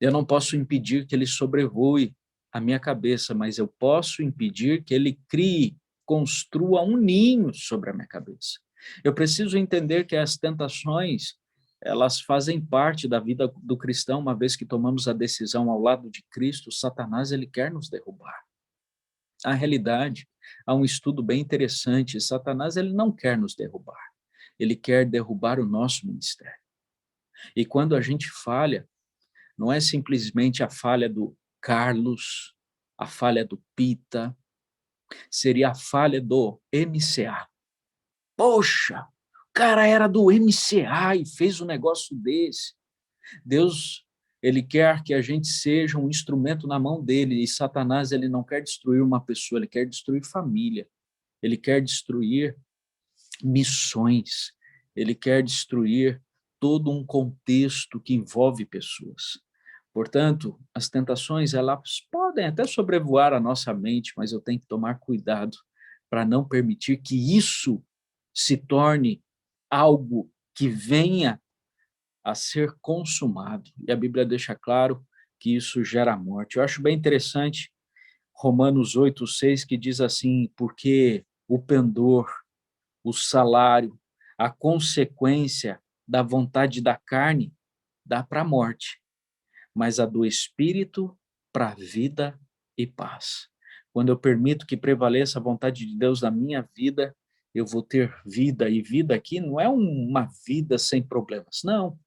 Eu não posso impedir que ele sobrevoe a minha cabeça, mas eu posso impedir que ele crie, construa um ninho sobre a minha cabeça. Eu preciso entender que as tentações, elas fazem parte da vida do cristão, uma vez que tomamos a decisão ao lado de Cristo, Satanás, ele quer nos derrubar. A realidade, há um estudo bem interessante, Satanás, ele não quer nos derrubar, ele quer derrubar o nosso ministério. E quando a gente falha, não é simplesmente a falha do Carlos, a falha do Pita, seria a falha do MCA. Poxa, o cara era do MCA e fez um negócio desse. Deus, ele quer que a gente seja um instrumento na mão dele, e Satanás, ele não quer destruir uma pessoa, ele quer destruir família, ele quer destruir missões, ele quer destruir todo um contexto que envolve pessoas. Portanto, as tentações, elas podem até sobrevoar a nossa mente, mas eu tenho que tomar cuidado para não permitir que isso se torne algo que venha a ser consumado. E a Bíblia deixa claro que isso gera morte. Eu acho bem interessante Romanos 8:6, que diz assim: porque o pendor, o salário, a consequência da vontade da carne dá para a morte, mas a do Espírito para a vida e paz. Quando eu permito que prevaleça a vontade de Deus na minha vida, eu vou ter vida, e vida aqui não é uma vida sem problemas, não,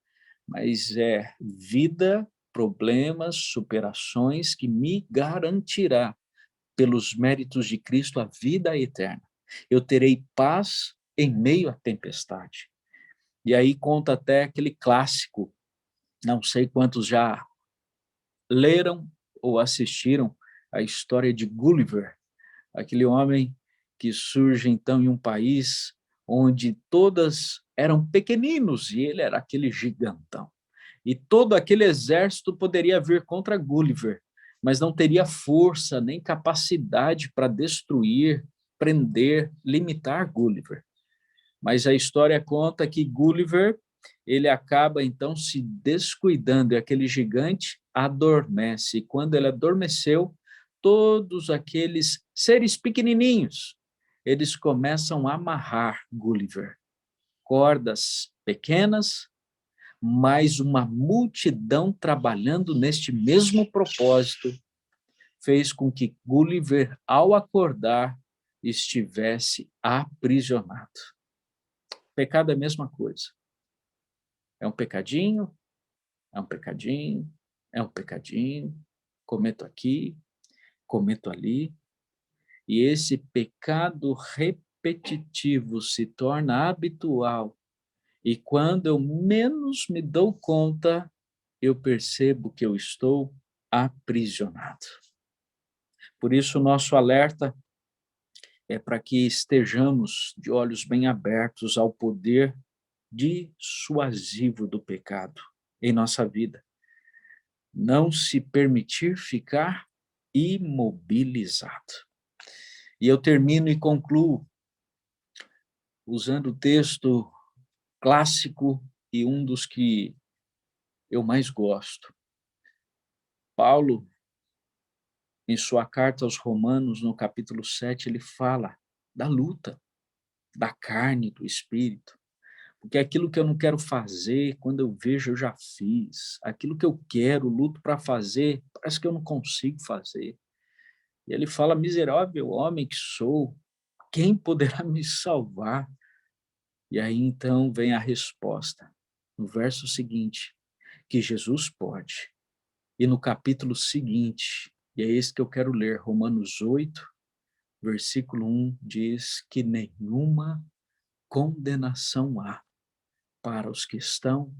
mas é vida, problemas, superações que me garantirá, pelos méritos de Cristo, a vida eterna. Eu terei paz em meio à tempestade. E aí conta até aquele clássico, não sei quantos já leram ou assistiram a história de Gulliver, aquele homem que surge então em um país onde todas eram pequeninos e ele era aquele gigantão. E todo aquele exército poderia vir contra Gulliver, mas não teria força nem capacidade para destruir, prender, limitar Gulliver. Mas a história conta que Gulliver, ele acaba então se descuidando, e aquele gigante adormece. E quando ele adormeceu, todos aqueles seres pequenininhos, eles começam a amarrar Gulliver. Cordas pequenas, mas uma multidão trabalhando neste mesmo propósito fez com que Gulliver, ao acordar, estivesse aprisionado. Pecado é a mesma coisa. É um pecadinho, é um pecadinho, é um pecadinho, cometo aqui, cometo ali, e esse pecado repetitivo se torna habitual, e quando eu menos me dou conta, eu percebo que eu estou aprisionado. Por isso, o nosso alerta é para que estejamos de olhos bem abertos ao poder dissuasivo do pecado em nossa vida. Não se permitir ficar imobilizado. E eu termino e concluo usando o texto clássico e um dos que eu mais gosto. Paulo, em sua carta aos Romanos, no capítulo 7, ele fala da luta, da carne, do espírito. Porque aquilo que eu não quero fazer, quando eu vejo, eu já fiz. Aquilo que eu quero, luto para fazer, parece que eu não consigo fazer. E ele fala: miserável homem que sou, quem poderá me salvar? E aí então vem a resposta, no verso seguinte, que Jesus pode. E no capítulo seguinte, e é esse que eu quero ler, Romanos 8, versículo 1, diz que nenhuma condenação há para os que estão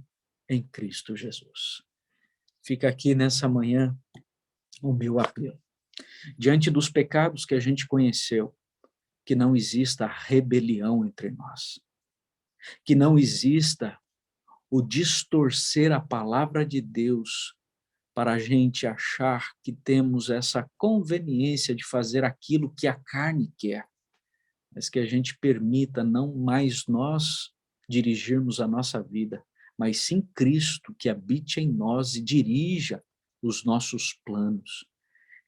em Cristo Jesus. Fica aqui nessa manhã o meu apelo. Diante dos pecados que a gente conheceu, que não exista rebelião entre nós, que não exista o distorcer a palavra de Deus para a gente achar que temos essa conveniência de fazer aquilo que a carne quer, mas que a gente permita não mais nós dirigirmos a nossa vida, mas sim Cristo que habite em nós e dirija os nossos planos.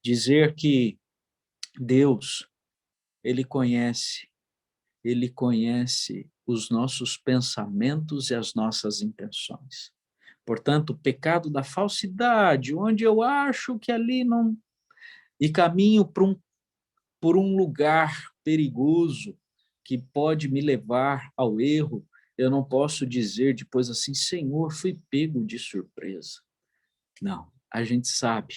Dizer que Deus, Ele conhece os nossos pensamentos e as nossas intenções. Portanto, o pecado da falsidade, onde eu acho que ali não... e caminho por um lugar perigoso que pode me levar ao erro, eu não posso dizer depois assim, Senhor, fui pego de surpresa. Não, a gente sabe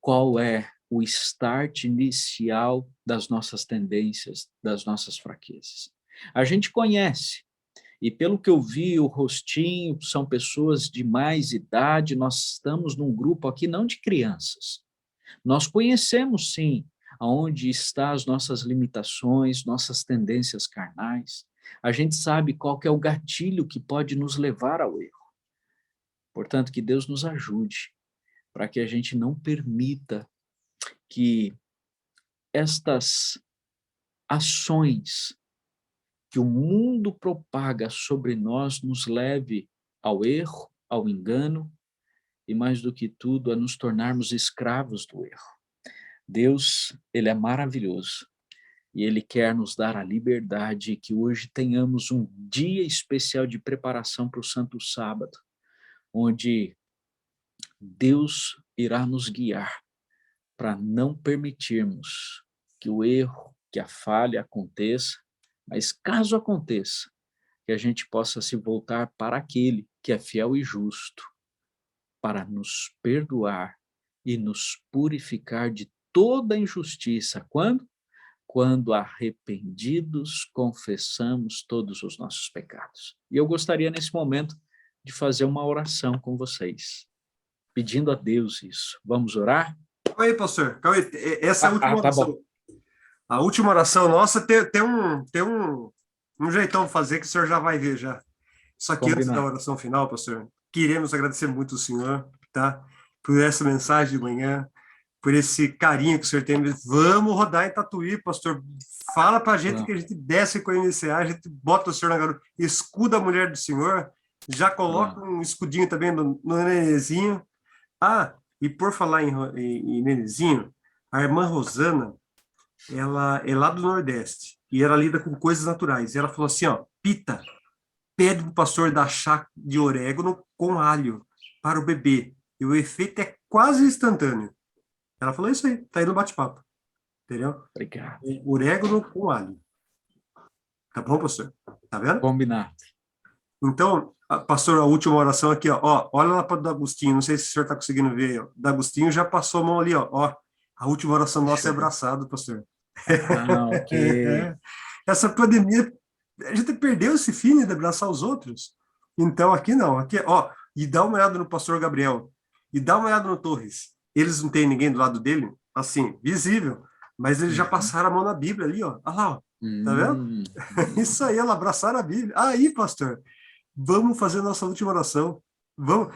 qual é o start inicial das nossas tendências, das nossas fraquezas. A gente conhece, e pelo que eu vi, o rostinho, são pessoas de mais idade, nós estamos num grupo aqui não de crianças. Nós conhecemos, sim, aonde estão as nossas limitações, nossas tendências carnais. A gente sabe qual que é o gatilho que pode nos levar ao erro. Portanto, que Deus nos ajude para que a gente não permita que estas ações que o mundo propaga sobre nós nos leve ao erro, ao engano e, mais do que tudo, a nos tornarmos escravos do erro. Deus, Ele é maravilhoso e Ele quer nos dar a liberdade que hoje tenhamos um dia especial de preparação para o Santo Sábado, onde Deus irá nos guiar para não permitirmos que o erro, que a falha aconteça, mas caso aconteça, que a gente possa se voltar para aquele que é fiel e justo, para nos perdoar e nos purificar de toda injustiça. Quando? Quando arrependidos confessamos todos os nossos pecados. E eu gostaria nesse momento de fazer uma oração com vocês, pedindo a Deus isso. Vamos orar? Calma aí, pastor. Calma aí. Essa é a última tá oração. bom. A última oração nossa tem um jeitão de fazer que o senhor já vai ver já. Só que antes da oração final, pastor, queremos agradecer muito o senhor, tá? Por essa mensagem de manhã, por esse carinho que o senhor tem. Vamos rodar em Tatuí, pastor. Fala pra gente que a gente desce com a NCA, a gente bota o senhor na garupa, escuda a mulher do senhor, já coloca um escudinho também no nenezinho. Ah, e por falar em nenezinho, a irmã Rosana, ela é lá do Nordeste, e ela lida com coisas naturais. E ela falou assim, ó, Pita, pede pro pastor dar chá de orégano com alho para o bebê. E o efeito é quase instantâneo. Ela falou isso aí, tá aí no bate-papo. Entendeu? Obrigado. Orégano com alho. Tá bom, pastor? Tá vendo? Combinado. Então, pastor, a última oração aqui, ó, olha lá para o D'Agostinho, não sei se o senhor está conseguindo ver, ó. D'Agostinho já passou a mão ali, ó, a última oração nossa é abraçado, pastor. Ok. Essa pandemia, a gente perdeu esse fim de abraçar os outros. Então, aqui não, aqui, ó, e dá uma olhada no pastor Gabriel, e dá uma olhada no Torres. Eles não têm ninguém do lado dele, assim, visível, mas eles já passaram a mão na Bíblia ali, ó, olha lá, ó. Tá vendo? Isso aí, ela abraçaram a Bíblia. Aí, pastor, vamos fazer nossa última oração. Vamos.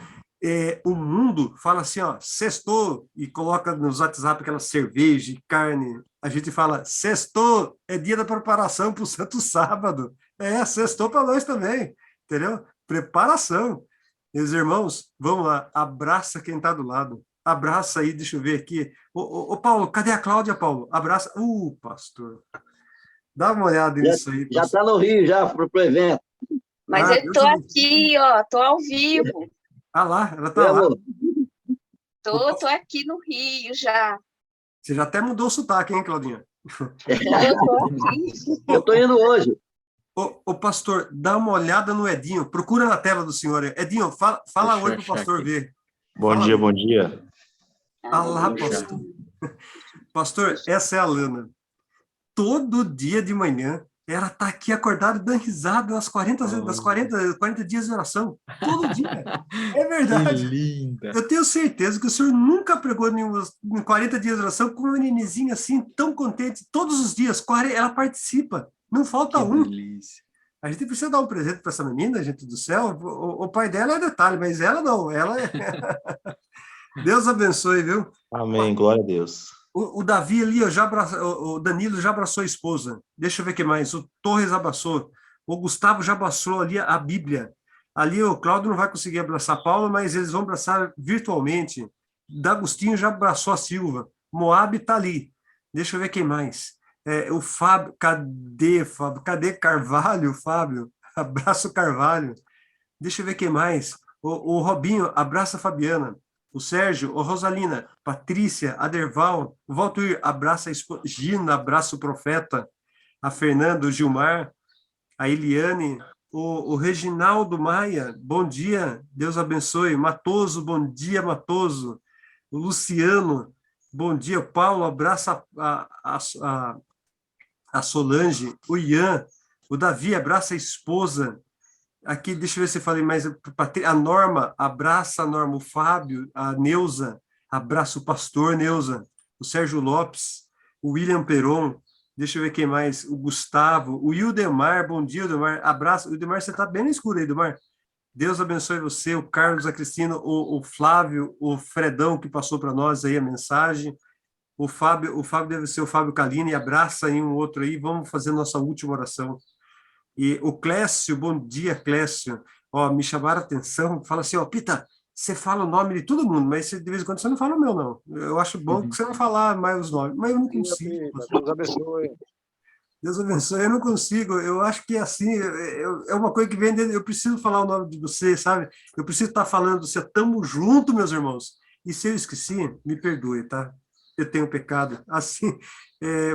O mundo fala assim, ó, sextou, e coloca nos WhatsApp aquela cerveja e carne. A gente fala, sextou, é dia da preparação para o Santo Sábado. Sextou para nós também, entendeu? Preparação. Meus irmãos, vamos lá, abraça quem está do lado. Abraça aí, deixa eu ver aqui. Ô, Paulo, cadê a Cláudia, Paulo? Abraça. Pastor. Dá uma olhada nisso aí. Já está no Rio, já, para o evento. Mas eu estou aqui, ó, estou ao vivo. Ah lá, ela está lá. Tô aqui no Rio já. Você já até mudou o sotaque, hein, Claudinha? Eu estou indo hoje. Ô, pastor, dá uma olhada no Edinho. Procura na tela do senhor. Edinho, fala oi para o pastor ver. Bom dia, bom dia. Ah lá, pastor. Pastor, essa é a Lana. Todo dia de manhã, ela está aqui acordada dando risada nas 40 dias de oração. Todo dia. É verdade. Que linda. Eu tenho certeza que o senhor nunca pregou em 40 dias de oração com uma nenenzinha assim, tão contente. Todos os dias, ela participa. Não falta um. Delícia. A gente precisa dar um presente para essa menina, gente do céu. O pai dela é detalhe, mas ela não. Ela é... Deus abençoe, viu? Amém, glória a Deus. O Davi ali, o Danilo já abraçou a esposa. Deixa eu ver o que mais. O Torres abraçou. O Gustavo já abraçou ali a Bíblia. Ali o Cláudio não vai conseguir abraçar Paulo, mas eles vão abraçar virtualmente. D'Agostinho já abraçou a Silva. Moab está ali. Deixa eu ver quem mais. O Fábio, cadê Fábio? Cadê Carvalho, Fábio? Abraça o Carvalho. Deixa eu ver quem mais. O Robinho, abraça a Fabiana. O Sérgio, o Rosalina, Patrícia, Aderval, o Valtuir, abraça a Gina, abraça o Profeta, a Fernanda, o Gilmar, a Eliane, O Reginaldo Maia, bom dia, Deus abençoe. Matoso, bom dia, Matoso. O Luciano, bom dia. Paulo, abraça a Solange. O Ian, o Davi, abraça a esposa. Aqui, deixa eu ver se eu falei mais. A Norma, abraça a Norma. O Fábio, a Neuza, abraça o pastor Neuza. O Sérgio Lopes, o William Peron. Deixa eu ver quem mais. O Gustavo, o Ildemar, bom dia, Ildemar. Abraço. Ildemar, você está bem no escuro aí, Ildemar. Deus abençoe você, o Carlos, a Cristina, o Flávio, o Fredão, que passou para nós aí a mensagem. O Fábio deve ser o Fábio Calini, abraça aí um outro aí, vamos fazer nossa última oração. E o Clécio, bom dia, Clécio. Ó, me chamaram a atenção, fala assim, ó, Pita, você fala o nome de todo mundo, mas de vez em quando você não fala o meu, não. Eu acho bom que você não falar mais os nomes, mas eu não consigo. Deus abençoe. Deus abençoe, eu não consigo, eu acho que assim, é uma coisa que vem dentro, eu preciso falar o nome de você, sabe? Eu preciso estar falando, você estamos juntos, meus irmãos. E se eu esqueci, me perdoe, tá? Eu tenho pecado, assim,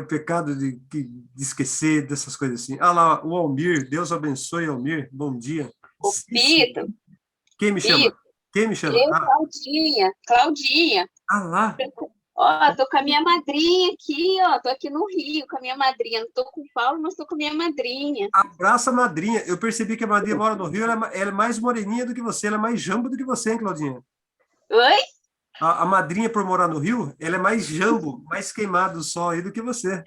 o pecado de esquecer dessas coisas assim. Ah lá, o Almir, Deus abençoe, Almir, bom dia. O Pito. Quem me chama? Quem me chama? Claudinha. Ah lá. Ó, tô com a minha madrinha aqui, ó, tô aqui no Rio com a minha madrinha, não tô com o Paulo, mas tô com a minha madrinha. Abraça a madrinha, eu percebi que a madrinha mora no Rio, ela é mais moreninha do que você, ela é mais jambo do que você, hein, Claudinha? Oi? A madrinha, por morar no Rio, ela é mais jambo, mais queimado só aí do que você.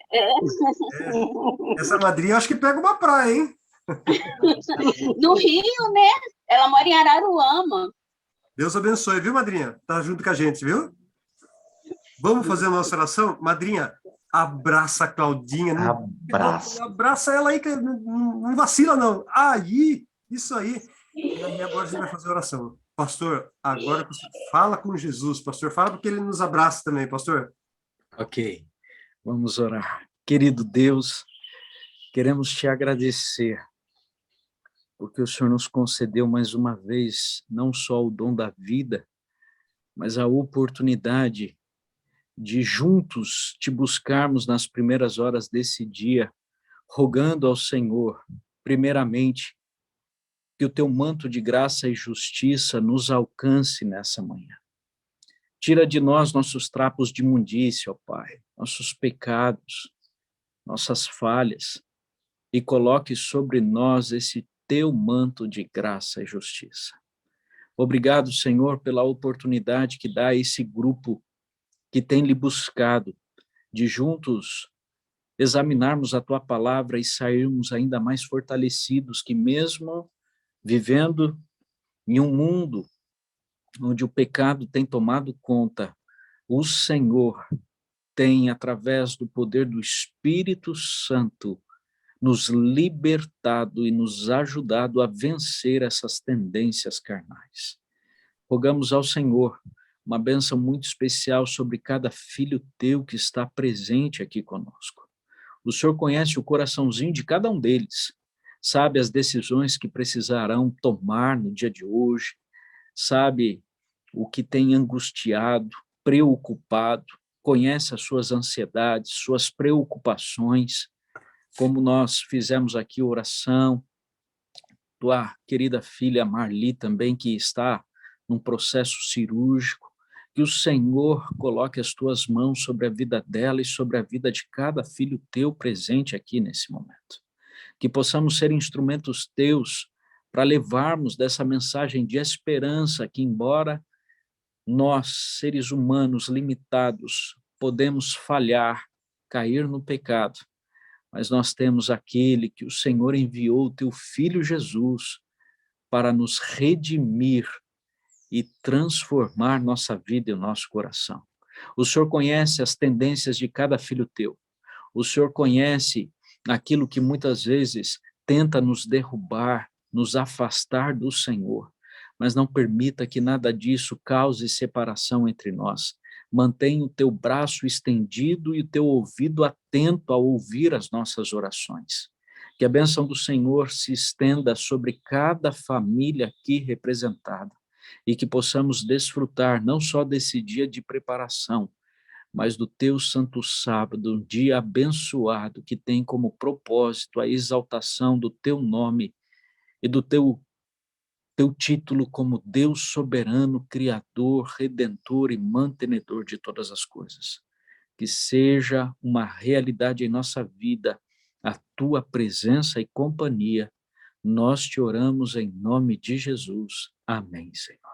Essa madrinha, eu acho que pega uma praia, hein? No Rio, né? Ela mora em Araruama. Deus abençoe, viu, madrinha? Tá junto com a gente, viu? Vamos fazer a nossa oração? Madrinha, abraça a Claudinha. Abraça ela aí, que não vacila, não. Aí, isso aí. E aí agora a gente vai fazer a oração. Pastor, agora você fala com Jesus. Pastor, fala porque ele nos abraça também, pastor. Ok, vamos orar. Querido Deus, queremos te agradecer, porque o Senhor nos concedeu mais uma vez, não só o dom da vida, mas a oportunidade de juntos te buscarmos nas primeiras horas desse dia, rogando ao Senhor, primeiramente, que o teu manto de graça e justiça nos alcance nessa manhã. Tira de nós nossos trapos de imundícia, ó Pai, nossos pecados, nossas falhas, e coloque sobre nós esse teu manto de graça e justiça. Obrigado, Senhor, pela oportunidade que dá a esse grupo que tem lhe buscado, de juntos examinarmos a tua palavra e sairmos ainda mais fortalecidos, que mesmo vivendo em um mundo onde o pecado tem tomado conta, o Senhor tem, através do poder do Espírito Santo, nos libertado e nos ajudado a vencer essas tendências carnais. Rogamos ao Senhor uma bênção muito especial sobre cada filho teu que está presente aqui conosco. O Senhor conhece o coraçãozinho de cada um deles, sabe as decisões que precisarão tomar no dia de hoje, sabe o que tem angustiado, preocupado, conhece as suas ansiedades, suas preocupações, como nós fizemos aqui oração, tua querida filha Marli também, que está num processo cirúrgico, que o Senhor coloque as tuas mãos sobre a vida dela e sobre a vida de cada filho teu presente aqui nesse momento. Que possamos ser instrumentos teus para levarmos dessa mensagem de esperança que, embora nós, seres humanos limitados, podemos falhar, cair no pecado, mas nós temos aquele que o Senhor enviou, o teu Filho Jesus, para nos redimir e transformar nossa vida e o nosso coração. O Senhor conhece as tendências de cada filho teu. O Senhor conhece aquilo que muitas vezes tenta nos derrubar, nos afastar do Senhor, mas não permita que nada disso cause separação entre nós. Mantenha o teu braço estendido e o teu ouvido atento a ouvir as nossas orações. Que a bênção do Senhor se estenda sobre cada família aqui representada e que possamos desfrutar não só desse dia de preparação, mas do teu santo sábado, um dia abençoado que tem como propósito a exaltação do teu nome e do teu título como Deus soberano, Criador, Redentor e mantenedor de todas as coisas. Que seja uma realidade em nossa vida a tua presença e companhia. Nós te oramos em nome de Jesus. Amém, Senhor.